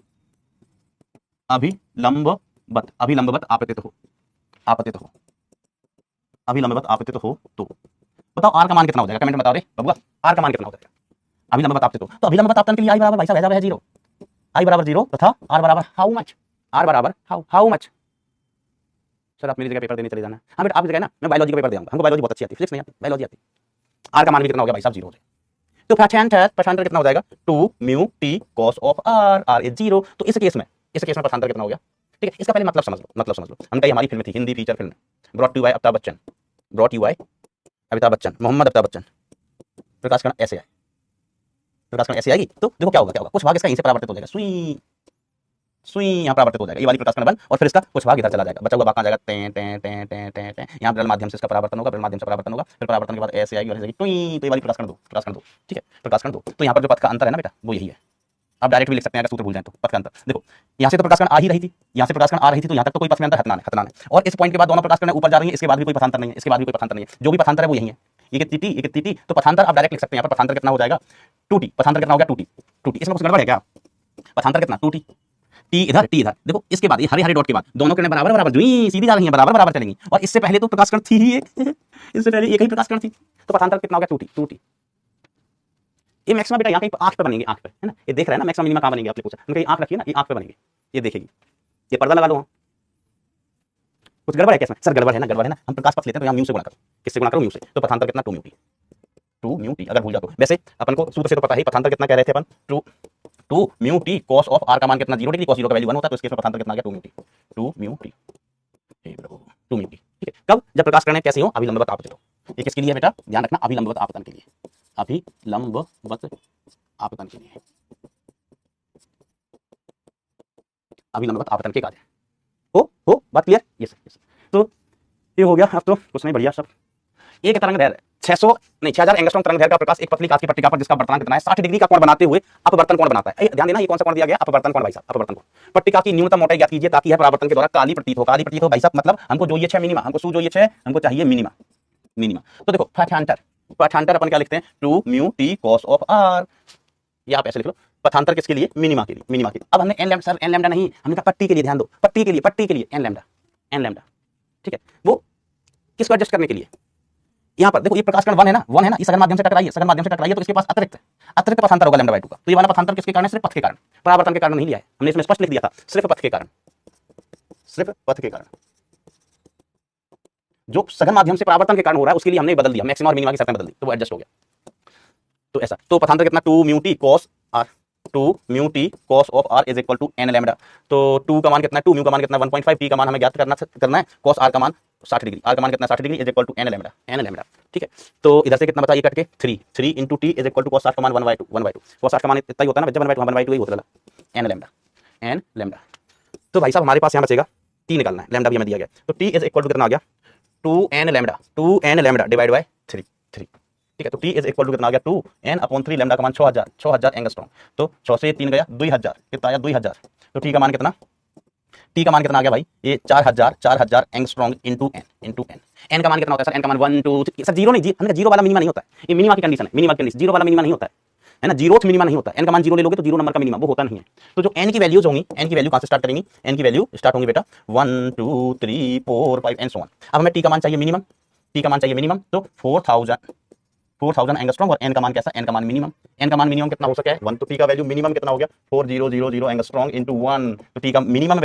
अभिलंबवत आपतित हो, तो बताओ आर का मान कितना हो जाएगा, कमेंट में बताओ रे बबुआ, आर का मान कितना हो जाएगा अभिलंबवत आपतित हो। तो अभिलंबवत आपतन के लिए आई बराबर भाई साहब है 0, आई बराबर 0 तथा आर बराबर हाउ मच। सर आप मेरी जगह पेपर देने चले जाना। हाँ बेटा आप जगह ना, मैं बायोलॉजी का पेपर देऊंगा, हमको बायोलॉजी बहुत अच्छी आती है, फिजिक्स नहीं आती, बायोलॉजी आती। आर का मान भी कितना हो गया भाई साहब, 0 हो जाएगा। तो पथांतर कितना हो जाएगा, 2 mu T cos of r is 0। तो इस केस में पथांतर कितना हो गया। ठीक है, इसका पहले मतलब समझ लो, हम कहीं हमारी फिल्म थी, Hindi feature film, brought you by Amitabh Bachchan, Mohammad Amitabh Bachchan, प्रकाश किरण ऐसे आएगी। तो देखो क्या होगा, कुछ भाग इसका यहीं से परावर्तित हो जाएगा, सुई सुई यहाँ परावर्तित हो जाएगा, ये वाली प्रकाश कण बन, और फिर इसका कुछ भाग इधर चला जाएगा, बचा हुआ भाग कहाँ जाएगा, टें टें टें टें टें टें, यहाँ विरल माध्यम से इसका परावर्तन होगा, विरल माध्यम से परावर्तन होगा, फिर परावर्तन के बाद ऐसे आएगी और ऐसे आएगी, टुई, तो ये वाली प्रकाश कण दो, प्रकाश कण दो, ठीक है, प्रकाश कण दो। तो यहाँ पर जो पथ का अंतर है ना बेटा, वो यही है। आप डायरेक्ट भी लिख सकते हैं अगर सूत्र भूल जाए तो, पथ का अंतर देखो, यहाँ से तो प्रकाश कण आ ही रही थी, यहाँ से प्रकाश कण आ रही थी, तो यहाँ तक तो कोई पथ में अंतर हटना है, और इस पॉइंट के बाद दोनों प्रकाश कण ऊपर जा रही है, इसके बाद भी कोई पथांतर नहीं है, इसके बाद भी कोई पथांतर नहीं है, जो भी पथांतर है वो यही है, ये कितनी टी, ये कितनी टी, तो पथांतर आप डायरेक्ट लिख सकते हैं। यहाँ पर पथांतर कितना हो जाएगा, 2t, पथांतर कितना हो गया 2t, 2t, इसमें कुछ गड़बड़ है क्या, पथांतर कितना 2t, टी इधर टी इधर, देखो इसके बाद ये हरे हरे डॉट के बाद दोनों किरणें बराबर बराबर जुई सीधी जा रही हैं, बराबर बराबर चलेंगी, और इससे पहले तो प्रकाश कण थी ही एक इससे पहले एक ही प्रकाश कण थी, तो पथांतर कितना हो गया 2t, 2t। ये मैक्सिमा बेटा यहाँ कहीं आंख पे बनेंगे, आंख पे है ना, ये देख रहे हैं ना मैक्सिमा मिनिमा कहाँ बनेंगे, आपने पूछा, मैंने कहा आंख रखिए ना, ये आंख पे बनेंगे, ये देखेगी, ये पर्दा लगा लो, कुछ गड़बड़ है क्या इसमें, सर गड़बड़ है ना, गड़बड़ है ना, हम प्रकाश पथ लेते हैं तो यहाँ म्यू से गुणा करो, किससे गुणा करो, म्यू से, तो पथांतर कितना 2 म्यू टी, 2 म्यू टी, अगर भूल जाओ तो। वैसे अपन को सूत्र से तो पता है पथांतर कितना कह रहे थे अपन, 2 mu T cos of R का मान कितना 0 डिग्री, कॉस 0 का वैल्यू 1 होता है, तो इसके में पथांतर कितना आ गया 2 mu T, 2 mu T, 2 mu T, ठीक है। कब, जब प्रकाश कण कैसी हो, अभिलंबवत आपतित हो। ये किसके लिए बेटा, ध्यान रखना, अभिलंबवत आपतन के लिए, अभिलंबवत आपतन के लिए, अभिलंबवत आपतन के कार्य हो बात क्लियर, ये सब तो ये हो गया। अब तो कुछ नहीं, बढ़िया सब। एक तरंग दैर्घ्य 600 नहीं 6000 एंगस्ट्रॉम तरंग दैर्घ्य का प्रकाश एक पतली कांच की पट्टिका पर, जिसका वर्तमान कितना है 60 डिग्री का कोण बनाते हुए अपवर्तन कोण बनाता है। ध्यान देना, ये कौन सा कोण दिया गया, अपवर्तन कोण भाई साहब, अपवर्तन कोण। पट्टिका की न्यूनतम मोटाई ज्ञात कीजिए ताकि यह परावर्तन के दौरान काली प्रतीत हो, काली प्रतीत हो भाई साहब, मतलब हमको जो ये 6 मिनिमा, हमको जो ये 6 हमको चाहिए मिनिमा, मिनिमा। तो देखो पथांतर अपन क्या लिखते हैं, 2 mu T cos of R, ये आप ऐसे लिख लो, पथांतर किसके लिए, मिनिमा के लिए, मिनिमा के लिए। अब हमने N lambda, sir N lambda नहीं, हमने कहा पट्टी के लिए, ध्यान दो, पट्टी के लिए एन लैम्डा, एन लैम्डा, ठीक है। वो किसको एडजस्ट करने के लिए, यहाँ पर देखो ये प्रकाश कण 1 है ना, इस सघन माध्यम से टकराइए, तो इसके पास अतिरिक्त पथांतर होगा लैम्डा बाय 2 का। तो ये वाला पथांतर किसके कारण है, सिर्फ पथ के कारण, परावर्तन के कारण नहीं लिया है हमने, इसमें स्पष्ट लिख दिया था, सिर्फ पथ के कारण, सिर्फ पथ के कारण। जो सघन माध्यम से परावर्तन के कारण हो रहा है उसके लिए हमने बदल दिया, मैक्सिमा और मिनिमा की शर्तें बदल दी, तो वो एडजस्ट हो गया। तो ऐसा, तो पथांतर कितना 2 mu T cos R, 2 mu T cos of R is equal to N lambda. तो 2 का मान कितना है, 2 म्यू का मान कितना 1.5, टी का मान हमें ज्ञात करना है, कॉस आर का मान 60 डिग्री, आर का मान कितना 60 degree is equal to N lambda, ठीक है। तो इधर से कितना बचा, ये कट के 3 into T is equal to cos 60 का मान 1/2, कॉस 60 का मान इतना ही होता है ना बच्चा, 1/2 ही होता है, एन लैम्डा। तो भाई साहब हमारे पास यहाँ बचेगा टी निकालना है, लैम्डा भी हमें दिया गया, तो टी इज इक्वल टू कितना आ गया, 2n लैम्डा डिवाइड बाय 3, ठीक है। तो t इज इक्वल टू कितना आ गया, 2n/3, लैम्डा का मान 6000 एंगस्ट्रॉम, तो 6 से 3 गया 2000, कितना आया 2000, तो t का मान कितना, आ गया भाई, ये 4000 एंगस्ट्रॉम इंटू n का मान कितना होता है सर, n का मान 1 2 सर 0 नहीं, हमने जीरो वाला मिनिमा नहीं होता है, ये मिनिमा की कंडीशन है, मिनिमा की कंडीशन, जीरो वाला मिनिमा नहीं होता है ना, जीरोथ मिनिमा नहीं होता, n का मान 0 ले लोगे तो 0 नंबर का मिनिमा वो होता नहीं है। तो जो n की वैल्यूज होंगी, n की वैल्यू कहां से स्टार्ट करेंगी, n की वैल्यू स्टार्ट होंगी बेटा 1 2 3 4 5 एंड सो ऑन। अब हमें t का मान चाहिए मिनिमम, तो 4000 एंगस्ट्रॉम, और n का मान कैसा, n का मान मिनिमम कितना हो सके 1, तो t का वैल्यू मिनिमम कितना हो गया 4000 एंगस्ट्रॉम इंटू 1, तो t का मिनिमम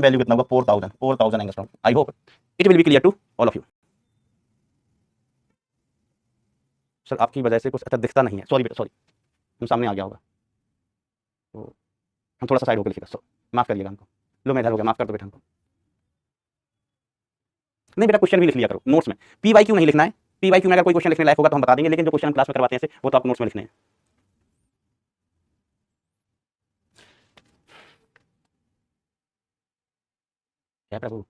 वैल्यू कितना होगा 4000 angstrom. I hope it will be clear to all of you. Sir आपकी वजह से कुछ अच्छा दिखता नहीं है, सॉरी बेटा, सॉरी, हम सामने आ गया होगा, तो हम थोड़ा सा साइड होकर लिखिएगा, माफ करिएगा हमको, लो मैं इधर हो गया, माफ कर दो बेटा हमको। नहीं बेटा क्वेश्चन भी लिख लिया करो नोट्स में, PYQ नहीं लिखना है, PYQ में अगर कोई क्वेश्चन लिखने लायक होगा तो हम बता देंगे, लेकिन जो क्वेश्चन क्लास में करवाते हैं वो तो आपको नोट्स में लिखने हैं। क्या प्रभु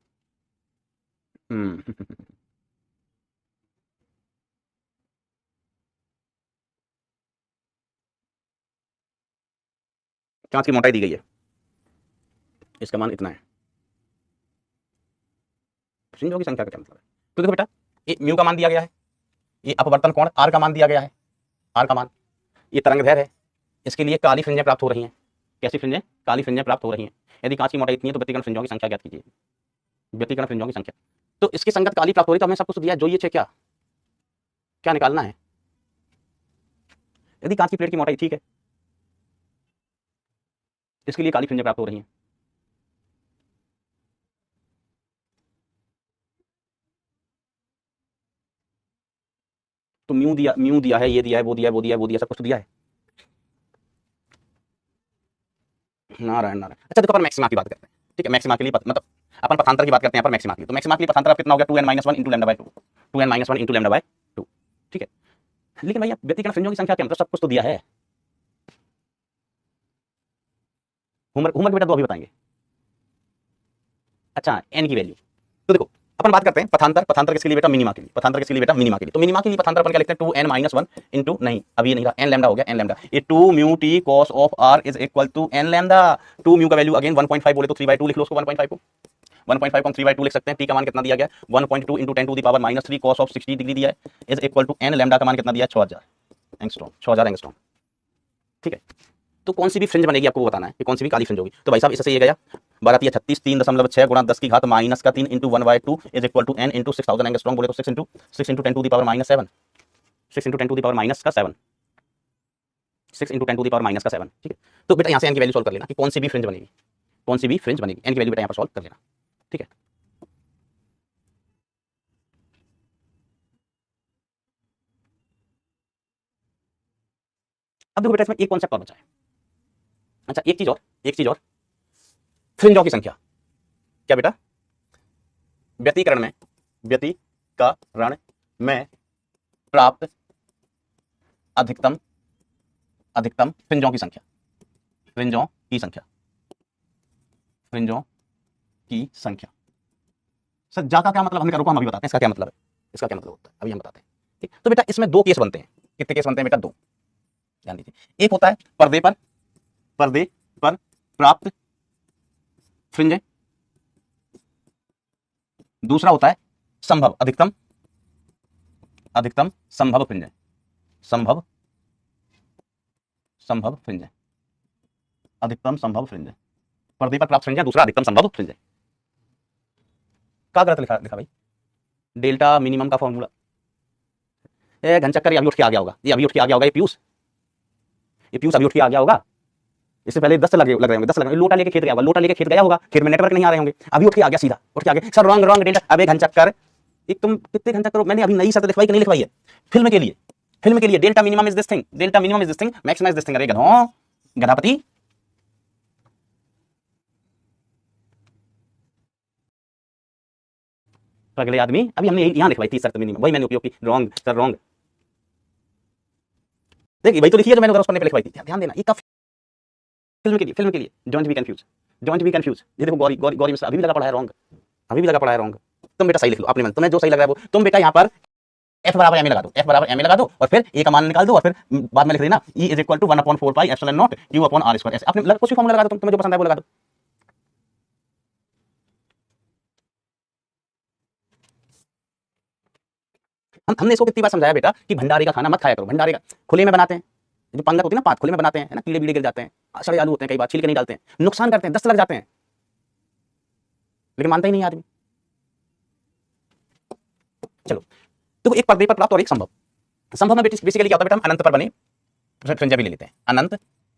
कांच की मोटाई दी गई है, इसका मान इतना है, फ्रिंजों की संख्या का क्या मतलब है, तो देखो बेटा ये म्यू का मान दिया गया है, ये अपवर्तन कोण आर का मान दिया गया है, आर का मान, ये तरंग दैर्घ्य है, इसके लिए काली फ्रिंजें प्राप्त हो रही हैं, कैसी फ्रिंजें, काली फ्रिंजें प्राप्त हो रही हैं। यदि कांच की मोटाई इतनी है तो व्यतिकरण फ्रिंजों की संख्या ज्ञात कीजिए, व्यतिकरण फ्रिंजों की संख्या, तो इसकी संगत काली प्राप्त हो रही, तो हमें सब कुछ दिया है, जो ये छे क्या क्या निकालना है। यदि कांच की प्लेट की मोटाई ठीक है, इसके लिए काली फ्रिंजें प्राप्त हो रही हैं, तो म्यू दिया है, ये दिया है, वो दिया, सब कुछ तो दिया है। नारायण। अच्छा देखो अपन मैक्सिमा की बात करते हैं, ठीक है, मैक्सिमा के लिए मतलब अपन पथांतर की बात करते हैं यहाँ पर मैक्सिमा के लिए, तो मैक्सिमा के लिए पथांतर अब कितना हो गया 2n-1 इंटू लैम्डा बाय 2, ठीक है। लेकिन भैया व्यतिकरण फ्रिंजों की संख्या क्या, मतलब सब कुछ तो दिया है, होमवर्क होमवर्क बेटा तो अभी बताएंगे। अच्छा एन की वैल्यू, तो देखो अपन बात करते हैं पथांतर, पथांतर किसके लिए बेटा, मिनिमा के लिए, पथांतर किसके लिए बेटा, मिनिमा के लिए। तो मिनिमा के लिए पथांतर अपन क्या लिखते हैं, 2n - 1 इंटू, नहीं अभी ये नहीं रहा, n लैम्डा हो गया, n लैम्डा, ये 2 mu T cos of r is equal to n lambda. 2 mu का वैल्यू अगेन 1.5 बोले तो 3/2 लिख लो उसको, 1.5 को 1.5 को हम 3/2 लिख सकते हैं। t का मान कितना दिया गया, 1.2 into 10 to the power -3 cos of 60 degree दिया है, is equal to n lambda का मान कितना दिया है, 6000 एंगस्ट्रॉम, 6000 एंगस्ट्रॉम। ठीक है, तो कौन सी भी फ्रिंज बनेगी आपको वो बताना है कि कौन सी भी काली फ्रिंज होगी। तो भाई साहब इससे ये गया 12 - 36, 3.6 गुणा 10 की घात -3 into 1/2 is equal to n into 6000 angstrom बोले तो 6 into 10 to the power -7, 6 into 10 to the power -7, 6 into 10 to the power -7। ठीक है, तो बेटा यहाँ से n की वैल्यू सॉल्व कर लेना कि कौन सी भी फ्रिंज बनेगी, कौन सी भी फ्रिंज बनेगी, n की वैल्यू बेटा यहाँ पर सॉल्व कर लेना। ठीक है, अब देखो बेटा इसमें एक कॉन्सेप्ट और बचा है। अच्छा एक चीज और, फ्रिंजों की संख्या क्या बेटा, व्यतिकरण में प्राप्त अधिकतम फ्रिंजों की संख्या, फ्रिंजों की संख्या। सर जा का क्या मतलब, हमने रुको हम अभी बताते हैं इसका क्या मतलब है, इसका क्या मतलब होता है अभी हम बताते हैं। ठीक, तो बेटा इसमें दो केस बनते हैं, कितने केस बनते हैं बेटा, दो, ध्यान दीजिए। एक होता है पर्दे पर प्राप्त फ्रिंज, दूसरा होता है संभव अधिकतम संभव फ्रिंज, अधिकतम संभव फ्रिंज, पर्दे पर प्राप्त फ्रिंज है, दूसरा अधिकतम संभव फ्रिंज है। क्या गलत लिखा भाई, डेल्टा मिनिमम का फॉर्मूला, घन चक्कर अभी उठ के आ गया होगा, ये अभी उठ के आ गया होगा, ये पीयूष अभी उठ के आ गया होगा, इससे पहले 10 लग रहे होंगे, 10 लग रहे, लोटा लेके खेत गया होगा, लोटा लेके खेत गया होगा, खेत में नेटवर्क नहीं आ रहे होंगे, अभी उठ के आ गया, सीधा उठ के आ गया, सर रॉन्ग डेल्टा, अबे घन चक्कर, एक तुम कितने घन चक्कर, मैंने अभी नई शर्त लिखवाई कि नहीं लिखवाई है, फिल्म के लिए delta minimum is this thing, maximum is this thing. अरे गधों, गधापति, अगले आदमी, अभी हमने यहां लिखवाई थी शर्त मिनिमम, वही मैंने उपयोग की, रॉन्ग सर रॉन्ग, देखिए वही तो लिखी है जो मैंने उस पन्ने पे लिखवाई थी, ध्यान देना, ये फिल्म के लिए डोंट बी कंफ्यूज। ये देखो गौरी मिश्रा अभी भी लगा पड़ा है रॉन्ग, तुम बेटा सही लिख लो अपने मन, तुम्हें जो सही लग रहा है वो, तुम बेटा यहाँ पर F बराबर ma लगा दो, और फिर a का मान निकाल दो, और फिर बाद में लिख देना E is equal to 1/4 pi epsilon naught Q upon R square, ऐसे अपने कुछ भी फॉर्मूला लगा दो, तुम्हें जो पसंद है वो लगा दो। हमने इसको कितनी बार समझाया बेटा कि भंडारे का खाना मत खाया करो, भंडारे का खुले में बनाते हैं, जो पंगत होती है ना, पात खुले में बनाते हैं ना, कीड़े बीड़े गिर जाते हैं, सड़े आलू होते हैं, कई बार छील के नहीं डालते हैं, नुकसान करते हैं, 10 लग जाते हैं, लेकिन मानता ही नहीं आदमी। चलो तो एक पर्दे पर प्राप्त और एक संभव में बेसिकली क्या होता है बेटा, हम अनंत पर बने फ्रिंज भी ले लेते हैं,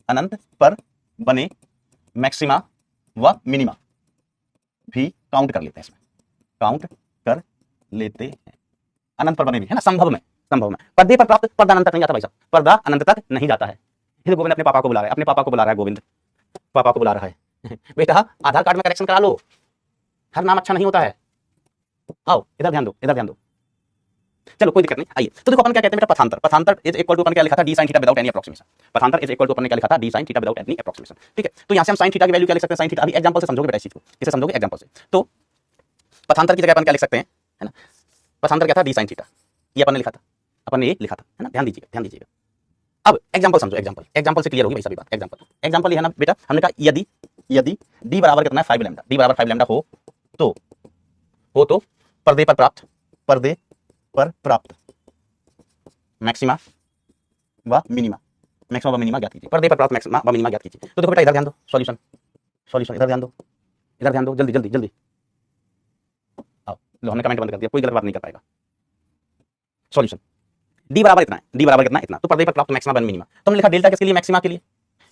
अनंत पर बने मैक्सिमा व मिनिमा भी काउंट कर लेते हैं, इसमें काउंट कर लेते हैं, अनंत पर बने भी है ना, संभव में पर्दे पर प्राप्त, पर्दा अनंत तक नहीं जाता भाई साहब, पर्दा अनंत तक नहीं जाता है। गोविंद अपने पापा को बुला रहा है, गोविंद पापा को बुला रहा है बेटा आधार कार्ड में करेक्शन करा लो, हर नाम अच्छा नहीं होता है, आओ इधर ध्यान दो, चलो कोई दिक्कत नहीं, आइए। तो देखो अपन क्या कहते हैं बेटा, पथांतर इज इक्वल टू, अपन क्या लिखा था, d sin theta without any approximation, पथांतर इज इक्वल टू, अपन ने क्या लिखा था, d sin theta without any approximation. ठीक है, तो यहां से हम sin थीटा की वैल्यू क्या लिख सकते हैं, sin थीटा, अभी एग्जांपल से समझोगे बेटा इस चीज को, किसे समझोगे, एग्जांपल से। तो पथांतर की जगह अपन क्या लिख सकते हैं, है ना, पथांतर क्या था, d sin थीटा, ये अपन ने लिखा था, है ना, ध्यान दीजिएगा। अब एग्जांपल समझो, एग्जांपल से क्लियर होगी भाई सभी बात। एग्जांपल ये है ना बेटा, हमने कहा यदि d बराबर कितना है, 5 लैम्डा, d बराबर 5 लैम्डा हो तो पर्दे पर प्राप्त मैक्सिमा व मिनिमा ज्ञात कीजिए, पर्दे पर प्राप्त मैक्सिमा व मिनिमा ज्ञात कीजिए। तो देखो बेटा इधर ध्यान दो, सॉल्यूशन इधर ध्यान दो, जल्दी आओ, लो हमने कमेंट बंद कर दिया, कोई गलत बात नहीं कर पाएगा। सॉल्यूशन, d बराबर इतना, तो पर्दे पर प्राप्त मैक्सिमा व मिनिमा, तो हमने लिखा डेल्टा किसके लिए, मैक्सिमा के लिए,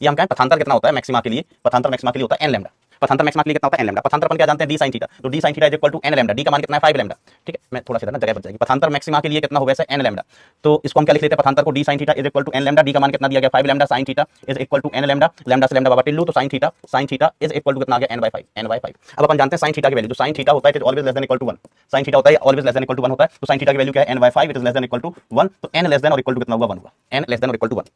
ये हम कहें पथांतर कितना होता है मैक्सिमा के लिए, पथांतर मैक्सिमा के लिए होता है n लैम्डा, पथांतर मैक्सिमा के लिए कितना होता है n लैम्डा, पथांतर अपन क्या जानते हैं, d sin थीटा, तो d sin theta is equal to n lambda, d का मान कितना है 5 लैम्डा। ठीक है, मैं थोड़ा सा इधर ना जगह बच जाएगी, पथांतर मैक्सिमा के लिए कितना हो वैसे n लैम्डा, तो इसको हम क्या लिख लेते हैं, पथांतर को d sin theta is equal to n lambda, d का मान कितना दिया गया 5 lambda, sin theta is equal to n lambda, lambda से लैम्डा बाबा टिल्लू, तो sin theta is equal to कितना आ गया n/5। अब अपन जानते हैं sin थीटा की वैल्यू, तो sin थीटा होता है always less than equal to 1, sin theta होता है always less than equal to 1 होता है, तो sin थीटा की वैल्यू क्या है n/5, it is less than equal to 1, तो n लेस देन और इक्वल टू कितना हुआ, 1 हुआ, n लेस देन और इक्वल टू 1।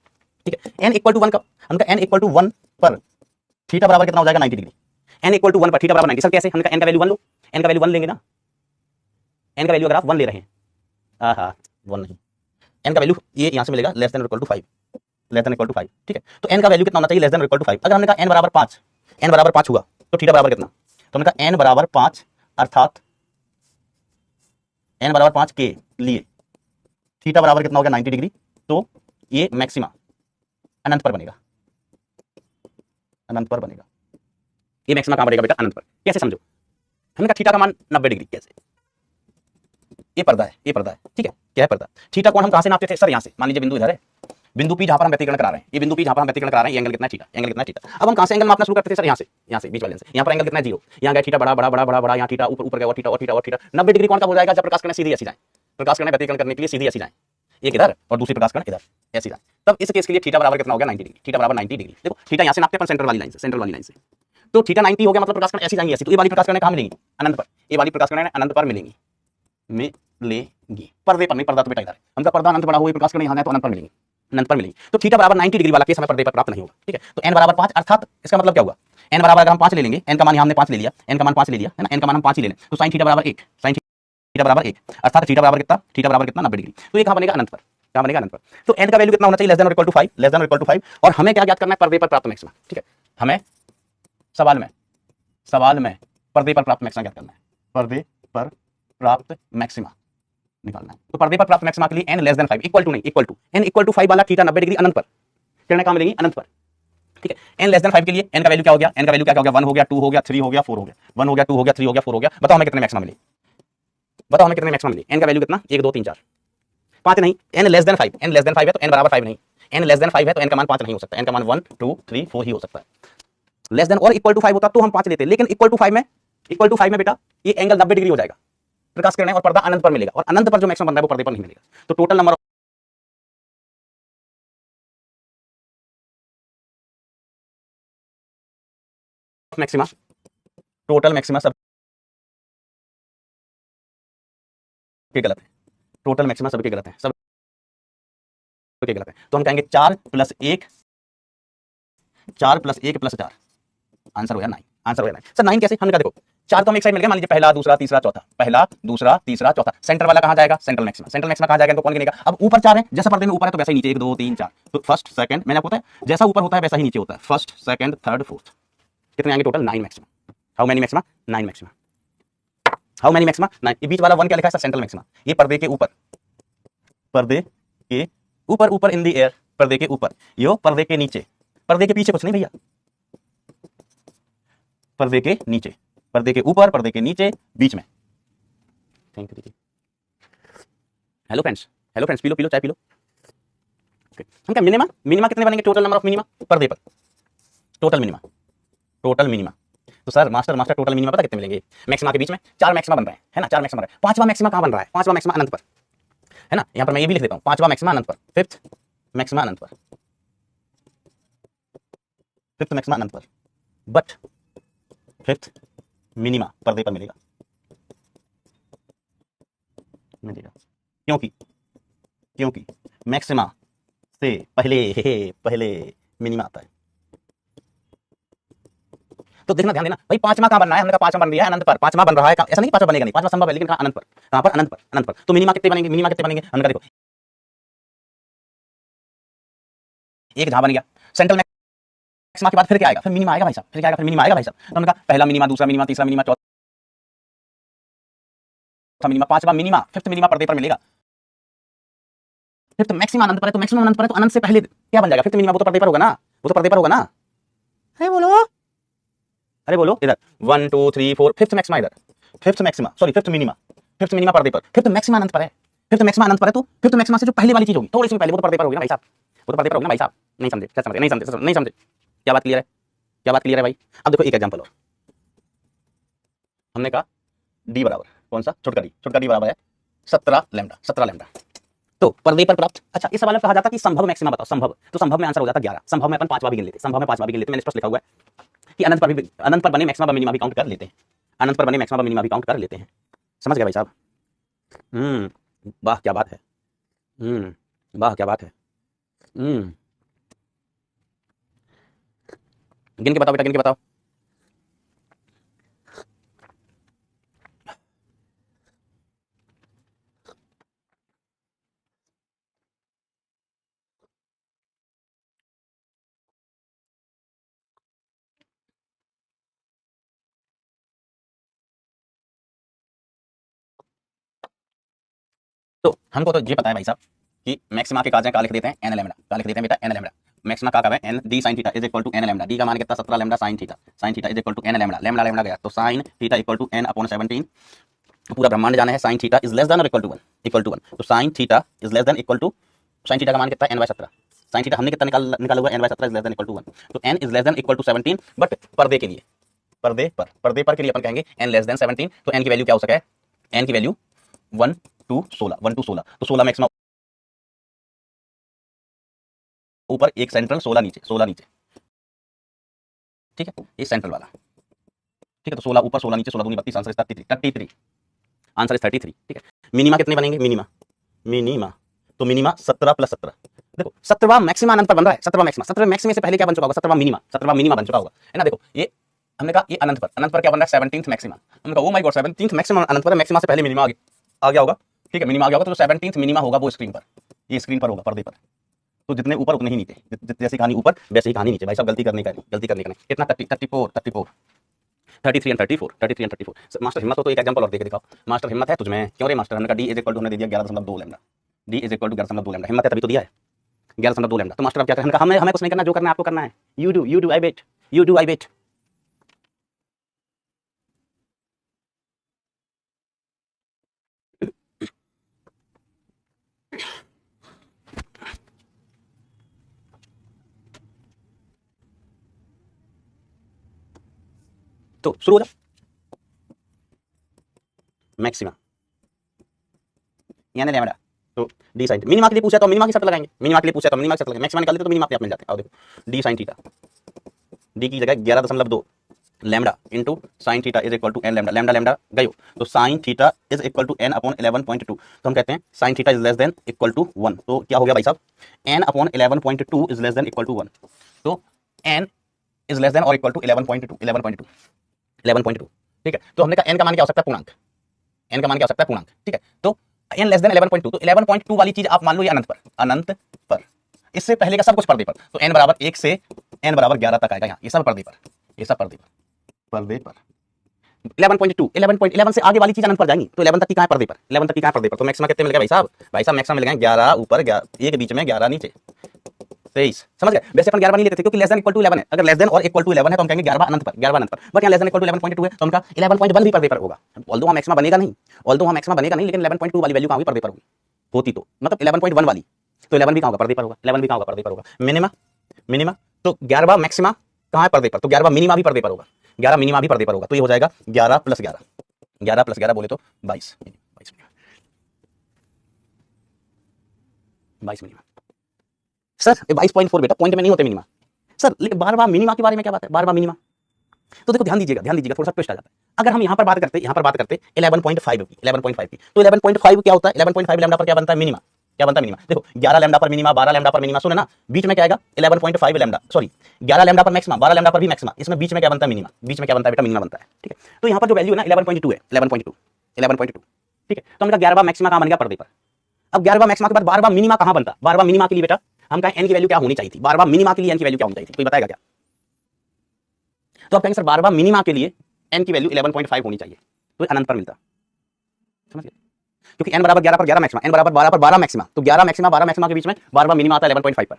ठीक है, n इक्वल टू 1 का, हमका n इक्वल टू 1 पर थीटा बराबर कितना हो जाएगा 90 डिग्री। n इक्वल टू 1 पर थीटा बराबर 90। सर कैसे? हमने कहा n का वैल्यू 1 लो, n का वैल्यू 1 लेंगे ना, n का वैल्यू अगर आप 1 ले रहे हैं, हाँ 1 नहीं, n का वैल्यू ये यहां से मिलेगा less than equal to 5, less than equal to 5, ठीक है। तो n का वैल्यू कितना होना चाहिए? Less than equal to 5। अगर हमने कहा n बराबर 5, n बराबर 5 हुआ तो थीटा बराबर कितना? तो हमने कहा n बराबर 5 अर्थात n बराबर 5 के लिए थीटा बराबर कितना हो गया? 90 डिग्री। तो ये मैक्सिमा अनंत पर बनेगा, अनंत पर बनेगा। ये मैक्सिमा कहां बनेगा बेटा? अनंत पर। कैसे समझो? हमने कहा थीटा का मान 90 डिग्री। कैसे? ये पर्दा है, ये पर्दा है, ठीक है। क्या है पर्दा? थीटा कोण हम कहां से नापते थे? सर यहां से। मान लीजिए बिंदु इधर है, बिंदु P जहां पर हम व्यतिकरण करा रहे हैं, ये बिंदु P जहां पर हम व्यतिकरण करा रहे हैं, ये एंगल कितना है? थीटा। एंगल कितना है? थीटा। अब हम कहां से एंगल मापना शुरू करते थे? सर यहां से बीच वाले से। यहां पर एंगल कितना है? 0। यहां गया थीटा बड़ा बड़ा बड़ा बड़ा बड़ा, यहां थीटा ऊपर ऊपर गया, थीटा और थीटा और थीटा। 90 डिग्री कौन का हो जाएगा? जब प्रकाश किरण सीधी ऐसी जाए, प्रकाश किरण व्यतिकरण करने के लिए सीधी ऐसी जाए, एक इधर और दूसरी प्रकाश किरण इधर ऐसी जाए, तब इस केस के लिए थीटा बराबर कितना हो गया? 90 डिग्री। थीटा बराबर 90 डिग्री। देखो थीटा यहां से नापते हैं सेंटर वाली लाइन से, सेंटर वाली लाइन से। तो थीटा 90 हो गया, मतलब प्रकाश किरण ऐसी जाएंगी ऐसी। तो ये वाली प्रकाश किरण कहां मिलेंगी? अनंत पर। ये वाली प्रकाश किरण अनंत पर मिलेंगी, मिलेंगी। पर्दे पर नहीं, पर्दा तो बेटा इधर है। हमका पर्दा अनंत बड़ा हुआ, प्रकाश किरण यहां है तो अनंत पर मिलेंगी, अनंत पर मिलेंगी। तो थीटा बराबर 90 डिग्री वाला केस हमें पर्दे पर प्राप्त नहीं होगा, ठीक है। तो n बराबर 5 अर्थात इसका मतलब क्या हुआ? n बराबर अगर हम 5 ले लेंगे, n का मान हमने 5 ले लिया, n का मान 5 ले लिया है ना, n का मान हम 5 ही ले लें, तो sin थीटा बराबर 1, sin थीटा बराबर 1 अर्थात थीटा बराबर कितना? थीटा बराबर कितना? 90 डिग्री। तो ये कहां बनेगा? अनंत पर। कहां बनेगा? अनंत पर। तो n का वैल्यू कितना होना चाहिए? लेस देन और इक्वल टू 5, लेस देन और इक्वल टू 5। और हमें क्या ज्ञात करना है? पर्दे पर प्राप्त मैक्सिमा, ठीक है। हमें सवाल में पर्दे पर प्राप्त मैक्सिमा ज्ञात करना है, पर्दे पर प्राप्त मैक्सिमा निकालना है। तो पर्दे पर प्राप्त मैक्सिमा के लिए n less than 5 equal to नहीं, equal to n equal to 5 वाला थीटा 90 डिग्री अनंत पर, किरणें कहां मिलेंगी? अनंत पर, ठीक है। n लेस देन 5 के लिए n का वैल्यू क्या हो गया? n का वैल्यू क्या हो गया? 1 हो गया, 2 हो गया, 3 हो गया, 4 हो गया, 1 हो गया, 2 हो गया, 3 हो गया, 4 हो गया। बताओ हमें कितने मैक्सिमा मिले? बताओ हमें कितने मैक्सिमा मिले? n का वैल्यू कितना? 1 2 3 4 5 नहीं, n less than 5, n less than 5 है तो n बराबर 5 नहीं, n लेस देन 5 है तो n का मान 5 नहीं हो सकता, n का मान 1 2 3 4 ही हो सकता है। लेस देन और इक्वल टू 5 होता तो हम 5 लेते, लेकिन इक्वल टू 5 में, इक्वल टू 5 में बेटा ये एंगल 90 डिग्री हो जाएगा, प्रकाश किरण और पर्दा अनंत पर मिलेगा, और अनंत पर जो मैक्सिमम बन रहा है वो पर्दे पर नहीं मिलेगा। तो total number of maxima, total maxima सब के गलत है, टोटल मैक्सिमा सबके गलत है, सब के गलत है। तो हम कहेंगे 4 प्लस 1, 4 प्लस 1 प्लस 4, आंसर हो गया 9, आंसर हो गया 9। सर 9 कैसे? हमने कहा देखो 4 तो हमें एक साइड मिल गया, मान लीजिए पहला दूसरा तीसरा चौथा, पहला दूसरा तीसरा चौथा, सेंटर वाला कहां जाएगा? Central maxima. सेंट्रल मैक्सिमा कहां जाएगा? इनको कौन गिनेगा? अब ऊपर 4 है, जैसा पर्दे में ऊपर है तो वैसा ही नीचे 1 2 3 4, तो फर्स्ट सेकंड, मैंने आपको बताया जैसा ऊपर होता है वैसा ही नीचे होता है, फर्स्ट सेकंड थर्ड फोर्थ। कितने आएंगे total? 9 maxima. How many maxima? 9 maxima. How many maxima? 9। ये बीच वाला 1 क्या लिखा है? Central maxima. ये पर्दे के ऊपर, पर्दे के ऊपर, ऊपर इन द एयर, पर्दे के ऊपर, यो पर्दे के नीचे, पर्दे के पीछे कुछ नहीं भैया, पर्दे के नीचे, पर्दे के ऊपर, पर्दे के नीचे, बीच में। Thank you. Hello friends, hello friends, पी लो पी लो, चाय पी लो। हम क्या मिनिमा, मिनिमा कितने बनेंगे? टोटल नंबर ऑफ मिनिमा पर्दे पर, टोटल मिनिमा, टोटल मिनिमा। तो sir master master total minima पता कितने मिलेंगे? मैक्सिमा के बीच में 4 मैक्सिमा बन रहे हैं, है ना, 4 मैक्सिमा बन रहे हैं। पांचवा मैक्सिमा कहां बन रहा है? पांचवा मैक्सिमा अनंत पर, है ना। यहां पर मैं ये भी लिख देता हूं, पांचवा मैक्सिमा अनंत पर, फिफ्थ मैक्सिमा अनंत पर, फिफ्थ मैक्सिमा अनंत पर, बट फिफ्थ मिनिमा पर्दे पर मिलेगा, मिलेगा। क्योंकि क्योंकि मैक्सिमा से पहले मिनिमा आता है। तो देखना, ध्यान देना भाई, पांचवा कहां बन रहा है? हमने कहा पांचवा बन रहा है अनंत पर, पांचवा बन रहा है, ऐसा नहीं पांचवा बनेगा नहीं, पांचवा संभव है, लेकिन कहां? अनंत पर। कहां पर? अनंत पर, अनंत पर। तो मिनिमा कितने बनेंगे? मिनिमा कितने बनेंगे? हमने कहा देखो एक जहां बन गया सेंट्रल मैक्सिमा के बाद फिर क्या आएगा? फिर मिनिमा आएगा भाई साहब, फिर क्या आएगा? फिर मिनिमा आएगा भाई साहब। तो हमने कहा पहला मिनिमा, दूसरा मिनिमा, तीसरा मिनिमा, चौथा मिनिमा, पांचवा मिनिमा, फिफ्थ मिनिमा पर्दे पर मिलेगा। फिफ्थ मैक्सिमा अनंत पर है, तो मैक्सिमम अनंत पर है तो अनंत से पहले क्या बन जाएगा? Fifth minima. वो तो पर्दे पर होगा ना, वो तो पर्दे पर होगा ना। अरे बोलो, अरे बोलो इधर 1 2 3 4, फिफ्थ मैक्सिमा इधर, fifth maxima sorry fifth minima, fifth minima पर्दे पर, फिफ्थ मैक्सिमा अनंत पर है, फिफ्थ मैक्सिमा अनंत पर है तो फिफ्थ मैक्सिमा से जो पहले वाली चीज होगी थोड़ी सी पहले, वो तो पर्दे पर होगी ना भाई साहब, वो तो पर्दे पर होगी ना भाई साहब। नहीं समझे? क्या समझे? नहीं समझे? नहीं समझे? क्या बात क्लियर है? क्या बात क्लियर है भाई? अब देखो एक एग्जांपल और, हमने कहा डी बराबर कौन सा? छोटका डी बराबर है 17 लैम्डा, 17 लैम्डा। तो पर्दे पर प्राप्त, अच्छा इस सवाल में कहा जाता कि संभव मैक्सिमा बताओ, संभव, तो संभव में आंसर हो जाता 11, संभव में अपन पांचवा भी गिन लेते, संभव में पांचवा भी गिन लेते। मैंने स्पष्ट लिखा हुआ है कि अनंत पर भी, अनंत पर बने मैक्सिमा व मिनिमा भी काउंट कर लेते हैं, अनंत पर बने मैक्सिमा व मिनिमा भी काउंट कर लेते हैं। समझ गए भाई साहब? वाह क्या बात है, वाह क्या बात है। गिन के बताओ बेटा, गिन के बताओ। तो हमको तो ये पता है भाई साहब कि मैक्सिमा के काज हैं, का लिख देते हैं एन लैम्डा, का लिख देते हैं बेटा एन लैम्डा। मैक्सिमा का है N D sine theta is equal to N lambda. D का मान कितना 17 lambda sine theta is equal to N lambda. Lambda lambda गया तो sine theta equal to N upon 17। पूरा ब्रह्मांड जाना है sine theta is less than और इक्वल टू 1, इक्वल टू 1। तो sine theta is less than equal to, sine theta का मान कितना n/17। साइन थीटा हमने कितना निकाला हुआ n/17 is less than equal to 1। तो n is less than equal to 17, but पर्दे के लिए, पर्दे पर के लिए अपन कहेंगे n लेस देन 17। तो n की वैल्यू क्या हो सके है, n की वैल्यू 1 to 16, 1 to 16। तो 16 मैक्सिमम ऊपर, एक सेंट्रल, 16 नीचे, 16 नीचे, ठीक है, ये सेंट्रल वाला, ठीक है। तो 16 ऊपर 16 नीचे, 16 दूनी 32, आंसर इज 33, आंसर इज 33, ठीक है। मिनिमा कितने बनेंगे, मिनिमा तो मिनिमा 17 प्लस 17, देखो 17वां मैक्सिमा अनंत पर बन रहा है, 17वां मैक्सिमा, 17वें मैक्सिमे से पहले क्या बन चुका होगा, 17वां मिनिमा बन चुका होगा, है ना। देखो ये हमने कहा ये अनंत पर क्या बन रहा है, 17th मैक्सिमा। हमने कहा oh my God 17th maxima अनंत पर, मैक्सिमा से पहले मिनिमा आ गया होगा, ठीक है, मिनिमा आ गया होगा। तो 17th मिनिमा होगा वो स्क्रीन पर, ये स्क्रीन पर होगा, पर्दे पर। तो जितने ऊपर उतने ही नीचे, जैसी कहानी ऊपर वैसे ही कहानी नीचे। भाई साहब गलती करने का नहीं। कितना 33 एंड 34। मास्टर हिम्मत हो तो एक एग्जांपल और देके दिखाओ। मास्टर हिम्मत है तुझमें, क्यों रे मास्टर। हमने कहा डी इज इक्वल टू, हमने दे दिया 11.2 lambda, D is equal to 11.2 lambda. हिम्मत है तभी तो दिया है 11.2 लैम्डा। तो मास्टर अब क्या करें, हमें कुछ नहीं करना, जो करना है आपको करना है। You do I wait. तो शुरू हो जाओ। मैक्सिमा यानी लैम्डा, तो डी साइन, मिनिमा के लिए पूछा तो मिनिमा की शर्त लगाएंगे, मैक्सिमा के साथ मैक्सिमा निकाल लेते तो मिनिमा अपने आप मिल जाते हैं। आओ देखो डी साइन थीटा, डी की जगह 11.2 lambda into sine theta is equal to N lambda. Lambda गयो तो sine theta is equal to N upon 11.2। तो हम कहते हैं sine theta is less than equal to 1। तो क्या हो गया भाई साहब, N upon 11.2 is less than equal to 1। तो एन इज लेस देन और इक्वल टू 11.2, ठीक है। तो हमने कहा एन का मान क्या हो सकता है, पूर्णांक, एन का मान क्या हो सकता है, पूर्णांक, ठीक है। तो एन लेस देन 11.2, तो 11.2 वाली चीज आप मान लो ये अनंत पर, इससे पहले का सब कुछ पर्दे पर। तो n बराबर 1 से n बराबर 11 तक आएगा यहाँ, ये सब पर्दे पर, ये सब पर्दे पर 11.2 से आगे वाली चीज अनंत पर जाएंगी। तो 11 तक की कहां पर्दे पर, 11 तक की कहां पर्दे पर। तो मैक्सिमा कितने मिल गए भाई साहब, मैक्सिमा मिल गए 11 ऊपर, 1 बीच में, 11 नीचे, 23। समझ गए। वैसे अपन 11 नहीं लेते थे क्योंकि लेस देन इक्वल टू 11 है। अगर लेस देन और इक्वल टू 11 है तो हम कहेंगे 11 अनंत पर, बट यहाँ लेस देन इक्वल टू 11.2 है तो हम 11.1 भी पर्दे पर होगा। ऑल्दो मैक्सिमा बनेगा नहीं, लेकिन 11.2 वाली वैल्यू कहां होगी, पर्दे पर होगी, होती तो मतलब 11.1 वाली। तो 11 भी कहां होगा, पर्दे पर होगा, 11 भी कहां होगा, पर्दे पर होगा। मिनिमा तो 11वां मैक्सिमा कहां है, पर्दे पर। तो 11वां मिनिमा भी पर्दे पर होगा, 11 मिनिमा भी पर्दे पर होगा। तो ये हो जाएगा 11 प्लस 11 बोले तो 22 मिनिमा। सर 22.4 बेटा, पॉइंट में नहीं होते मिनिमा सर। लेकिन 12वां मिनिमा के बारे में क्या बात है, 12वां मिनिमा। तो देखो ध्यान दीजिएगा, थोड़ा सा ट्विस्ट आ जाता है। अगर हम यहाँ पर बात करते 11.5 की, 11.5 की, तो 11.5 क्या होता है, 11.5 लैम्डा पर क्या बनता है, मिनिमा। देखो 11 लैम्डा पर मिनिमा, 12 लैम्डा पर मिनिमा, सुने ना, बीच में क्या आएगा 11.5 लैम्डा, सॉरी 11 लैम्डा पर मैक्सिमा, 12 लैम्डा पर भी मैक्सिमा। इसमें बीच में क्या बनता है, मिनिमा। बीच में क्या बनता है बेटा, मिनिमा बनता है, ठीक है। तो यहाँ पर जो वैल्यू है ना 11.2 है, 11.2, ठीक है। तो हमने कहा 11वां मैक्सिमा कहां बन गया, पर्दे पर। अब 11वां मैक्सिमा के बाद 12वां मिनिमा कहां बनता, 12वां मिनिमा के लिए बेटा हम कहें एन की वैल्यू क्या होनी चाहिए थी, 12वां मिनिमा के लिए एन की वैल्यू क्या होनी चाहिए थी, कोई बताएगा क्या। तो आप कहेंगे सर 12वां मिनिमा के लिए n की वैल्यू 11.5 होनी चाहिए, तो अनंत पर मिलता, समझ गए। क्योंकि n बराबर 11 पर 11 मैक्सिमा, n बराबर 12 पर 12 मैक्सिमा, तो 11 मैक्सिमा 12 मैक्सिमा के बीच में 12वां मिनिमा आता है 11.5 पर।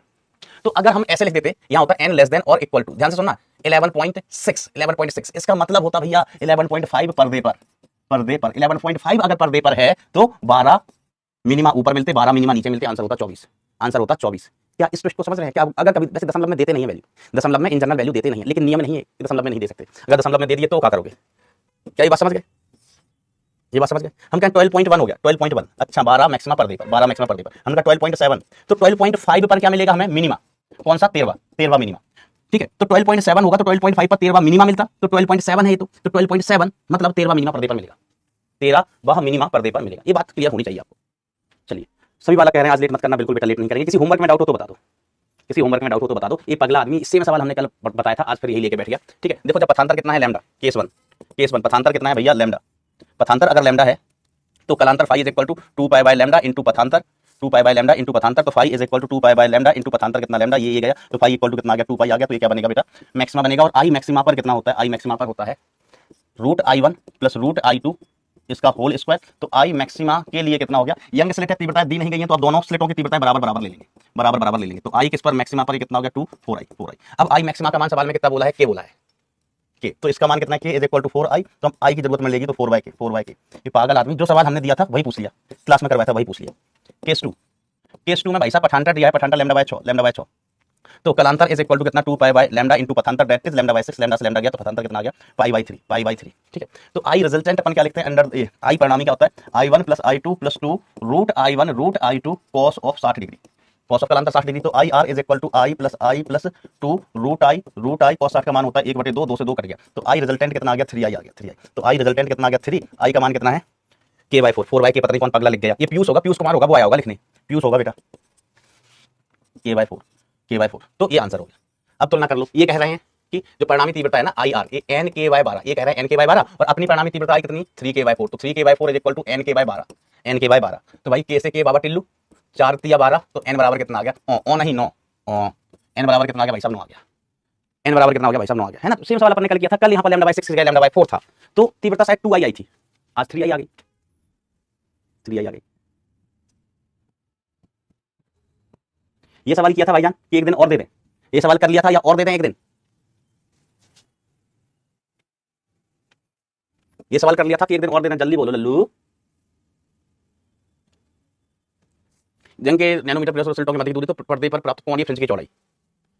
तो अगर हम ऐसे लिख देते, यहां होता n लेस देन और इक्वल टू, ध्यान से सुनना, 11.6, इसका मतलब होता भैया 11.5 पर्दे पर 11.5 अगर पर्दे पर है तो 12 मिनिमा ऊपर मिलते, 12 मिनिमा नीचे मिलते, आंसर होता 24। क्या इस ट्विस्ट को समझ रहे हैं क्या। अगर कभी वैसे दशमलव में देते नहीं है वैल्यू, दशमलव में इन जनरल वैल्यू देते नहीं है, लेकिन नियम नहीं है दशमलव में नहीं दे सकते। अगर दशमलव में दे दिए तो क्या करोगे, क्या ये बात समझ गए, हम कहें 12.1 हो गया, 12.1, अच्छा 12 मैक्सिमा पर्दे पर, हमने कहा 12.7, तो 12.5 पर क्या मिलेगा हमें, मिनिमा। कौन सा, 13वां मिनिमा, ठीक है। तो 12.7 होगा तो 12.5 पर 13वां मिनिमा मिलता, तो 12.7 है ये तो 12.7 मतलब 13वां मिनिमा पर्दे पर मिलेगा, 13वां मिनिमा पर्दे पर मिलेगा। ये बात क्लियर होनी चाहिए आपको। चलिए सभी वाला कह रहे हैं आज लेट मत करना, बिल्कुल बेटा लेट नहीं करेंगे। किसी होमवर्क में डाउट हो तो बता दो, किसी होमवर्क में डाउट हो तो बता दो। ये पगला आदमी, इससे में सवाल हमने कल बताया था, आज फिर यही लेके बैठ गया। ठीक है, देखो जब पथांतर कितना है लैम्डा, केस वन पथांतर कितना है भैया लैम्डा। पथांतर अगर लैम्डा है तो कलांतर phi is equal to 2 pi by lambda into पथांतर, 2 पाई बाय लैम्डा इंटू पथांतर, तो phi is equal to 2 pi by lambda into पथांतर कितना लैम्डा, ये गया, तो फाई इक्वल टू कितना आ गया 2 पाई आ गया, तो ये क्या बनेगा बेटा मैक्सिमा बनेगा। और आई मैक्सिमा पर कितना होता है, आई मैक्सिमा पर होता है root I1 plus root I2 इसका होल स्क्वायर। तो आई मैक्सिमा के लिए कितना हो गया, यंग स्लिट है, तीव्रताएं दी नहीं गई है, तो आप दोनों स्लिटों की तीव्रताएं बराबर बराबर ले लेंगे, बराबर बराबर ले लेंगे। तो आई किस पर मैक्सिमा पर कितना हो गया 2 4i। अब आई मैक्सिमा का मान सवाल में कितना बोला है, के बोला है के, तो इसका मान कितना है, के इज इक्वल टू 4i, तो हम आई की जरूरत मिलेगी तो 4y के। ये पागल आदमी, जो सवाल हमने दिया था वही पूछ लिया, क्लास में करवाया था वही पूछ लिया। केस 2 में भाई साहब पठानतर दिया है, पठानतर लैम्डा बाय 6, तो कलांतर इज इक्वल टू कितना 2 पाई बाय लैम्डा इंटू पथांतर, that is lambda by 6, lambda से लैम्डा गया तो पथांतर कितना आ गया पाई बाय 3। ठीक है, तो आई रिजल्टेंट अपन क्या लिखते हैं, अंडर आई परिणामी क्या होता है I1 plus I2 plus 2 root I2 cos of 60 degree, cos of कलांतर 60 डिग्री, तो I R is equal to I plus 2 root I cos 60 का मान होता है 1/2, 2 से 2 कट गया, तो आई रिजल्टेंट कितना आ गया 3i आ गया, 3i। तो आई रिजल्टेंट कितना आ गया 3, आई का मान कितना है k/4, 4y पता नहीं कौन पगला लिख गया, ये पीयूष होगा, पीयूष कुमार होगा, वो आया होगा लिखने, पीयूष होगा बेटा, k/4, तो ये आंसर हो गया। अब तुलना कर लो, ये कह रहे हैं कि जो परिणामी तीव्रता है ना IR, ये NK/12, ये कह रहे हैं NK/12, और अपनी परिणामी तीव्रता आई कितनी 3k/4, तो 3k/4 is equal to NK/12, तो भाई k से k बाबा टिल्लू 4 तिया 12, तो n बराबर कितना आ गया, ओ नहीं 9, n बराबर कितना आ गया भाई साहब 9 आ गया, n बराबर कितना हो गया भाई साहब 9 आ गया, है ना। तो सेम सवाल अपन ने कल किया था, कल यहाँ पर लैम्डा बाय 6 गया, लैम्डा बाय 4 था, तो तीव्रता शायद 2i आई थी, आज 3i आ गई, 3i आ गई। ये सवाल किया था भाईजान कि एक दिन और दे दें, ये सवाल कर लिया था या और दे दें एक दिन, ये सवाल कर लिया था कि एक दिन और दे दें, जल्दी बोलो लल्लू। जंग के नैनोमीटर प्लस सेल्टों की मध्य दूरी तो पर्दे पर प्राप्त कोणीय फ्रिंज की चौड़ाई,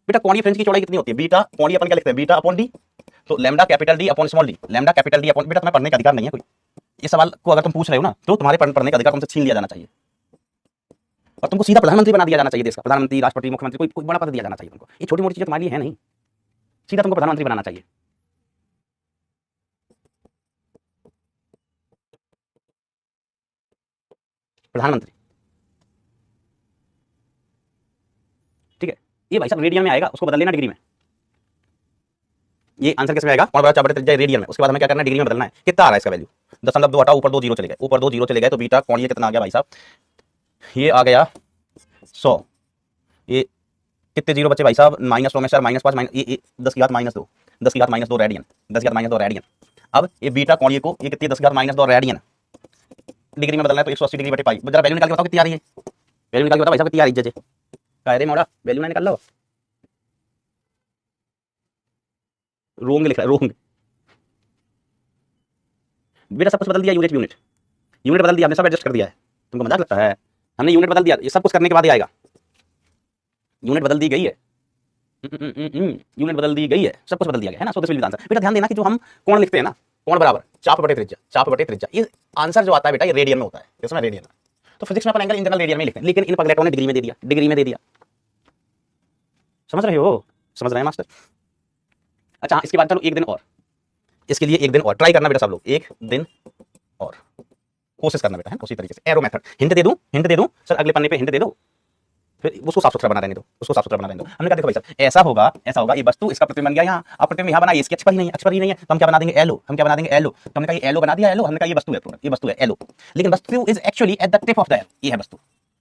बेटा कोणीय फ्रिंज की चौड़ाई कितनी होती है, बीटा कोणीय अपन क्या लिखते हैं बीटा अपॉन डी, तो lambda capital D upon small D, lambda capital D upon, बेटा तुम्हें पढ़ने का अधिकार नहीं है कोई, ये सवाल को अगर तुम पूछ रहे हो ना तो तुम्हारे पढ़ने का अधिकार तुमसे छीन लिया जाना चाहिए, और तुमको सीधा प्रधानमंत्री बना दिया जाना चाहिए, देश का प्रधानमंत्री, राष्ट्रपति, मुख्यमंत्री, कोई बड़ा पद दिया जाना चाहिए तुमको, ये छोटी मोटी चीजें तुम्हारे लिए है नहीं, सीधा तुमको प्रधानमंत्री बनाना चाहिए। प्रधानमंत्री, ठीक है, ये भाई साहब रेडियन में आएगा, उसको बदल लेना डिग्री में, ये आंसर कैसे आएगा, कौन बड़ा 4/3 रेडियन में, उसके बाद हमें क्या करना है डिग्री में बदलना है, कितना आ रहा है इसका वैल्यू 0.2 हटाओ, ऊपर 2 जीरो चले गए, ऊपर 2 जीरो चले गए, तो बीटा कोणीय कितना आ गया भाई साहब, ये आ गया 100, ये कितने जीरो बचे भाई साहब, -100 में सर -5 ये 10 की घात -2, 10 की घात -2 रेडियन, 10 की घात -2 रेडियन। अब ये बीटा कोणीय को ये कितनी 10 की घात -2 रेडियन डिग्री में बदलना है, तो 180 डिग्री बटे पाई, जरा वैल्यू निकाल के बताओ कितनी आ रही है, वैल्यू निकाल के बताओ भाई साहब कितनी आ रही है, जजे कायरे मोड़ा वैल्यू ना निकाल लो, रोंग लिख रहा है रोंग, बेटा सब कुछ बदल दिया, यूनिट बदल दिया, हमने सब एडजस्ट कर दिया है, तुमको मजाक लगता है, हमने यूनिट बदल दिया, ये सब कुछ करने के बाद ही आएगा, यूनिट बदल दी गई है, यूनिट बदल दी गई है, सब कुछ बदल दिया गया है ना, so this will be the answer. बेटा ध्यान देना कि जो हम कोण लिखते हैं ना, कोण बराबर चाप बटे त्रिज्या, ये आंसर जो आता है बेटा ये रेडियन में होता है, इसमें रेडियन है, तो फिजिक्स में अपन एंगल इन जनरल रेडियन में लिखते हैं, लेकिन इन पगलेटों ने डिग्री में दे दिया, समझ रहे हो, समझ रहे हैं मास्टर। अच्छा इसके बाद चलो एक दिन और, इसके लिए एक दिन और ट्राई करना बेटा सब लोग, एक दिन और कोशिश करना बेटा है, उसी तरीके से एरो मेथड, हिंट दे दूं सर, अगले पन्ने पे हिंट दे दो, फिर उसको साफ सुथरा बना रहने दो, हमने कहा देखो भाई साहब ऐसा होगा, ये वस्तु इसका प्रतिबिंब बन गया यहाँ, अब प्रतिबिंब यहाँ बना, इसकी अक्ष पर ही नहीं है, तो हम क्या बना देंगे एलो, तो हमने कहा ये एलो बना दिया, एलो, हमने कहा ये वस्तु है एलो, लेकिन वस्तु is actually at the tip of the arrow, ये है वस्तु,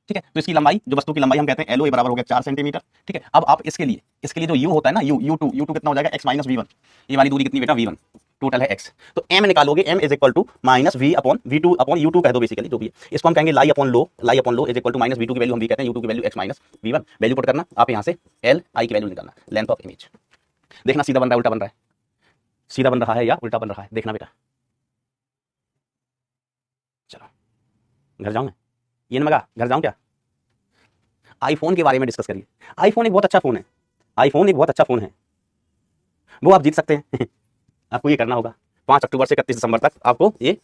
ठीक है, तो इसकी लंबाई, जो वस्तु की लंबाई हम कहते हैं एलो, ये बराबर हो गया 4 सेंटीमीटर, ठीक है। अब आप इसके लिए जो u होता है ना, u2 कितना हो जाएगा x - v1, ये वाली दूरी कितनी बेटा v1, टोटल है x, तो m निकालोगे, m is equal to -v upon v2 upon u2 कह दो बेसिकली, जो भी है इसको हम कहेंगे लाई अपॉन लो इज इक्वल टू -v2 की वैल्यू हम भी कहते हैं, u2 की value x - v1, value put करना, आप यहां से l i की वैल्यू निकालना, लेंथ ऑफ इमेज, देखना सीधा बन रहा है उल्टा बन रहा है, सीधा बन रहा है या उल्टा बन रहा है, देखना बेटा। चलो घर जाऊं मैं, ये मगा घर जाऊं क्या, आईफोन के बारे में डिस्कस करिए, आईफोन एक बहुत अच्छा फोन है, वो आप जीत सकते हैं आपको ये करना होगा 5 अक्टूबर से 31 दिसंबर तक, आपको ये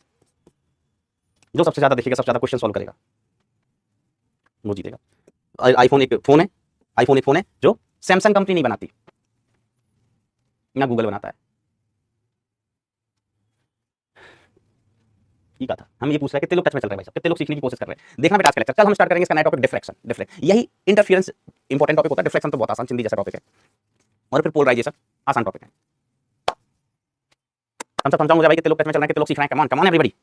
जो सबसे ज्यादा देखेगा, सबसे ज्यादा क्वेश्चन सॉल्व करेगा वो जीतेगा। आईफोन एक फोन है जो सैमसंग कंपनी नहीं बनाती ना गूगल बनाता है, ठीक था, हम ये पूछ रहे हैं कितने लोग टच में चल रहे हैं भाई साहब, कितने लोग सीखने की कोशिश कर रहे हैं, देखना बेटा आज का लेक्चर, कल हम स्टार्ट करेंगे इसका नया टॉपिक डिफ्रैक्शन, यही इंटरफेरेंस इंपॉर्टेंट टॉपिक होता है, डिफ्लेक्शन तो बहुत आसान चिंदी जैसा टॉपिक है, और फिर पोलराइजेशन आसान टॉपिक है। हम सब समझाऊं मुझे भाई कितने लोग टच में चल रहे हैं, कितने लोग सीख रहे हैं, come on everybody.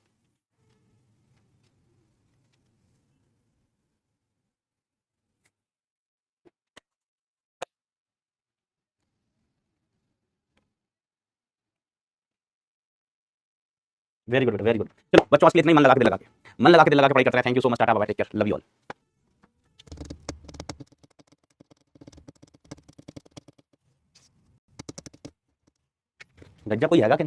Very good, very good. चलो बच्चों आज के लिए इतना ही, मन लगा के दिल लगा के पढ़ाई करते हैं। Thank you so much, tata bye, take care, love you all. गज्जा कोई हैगा कि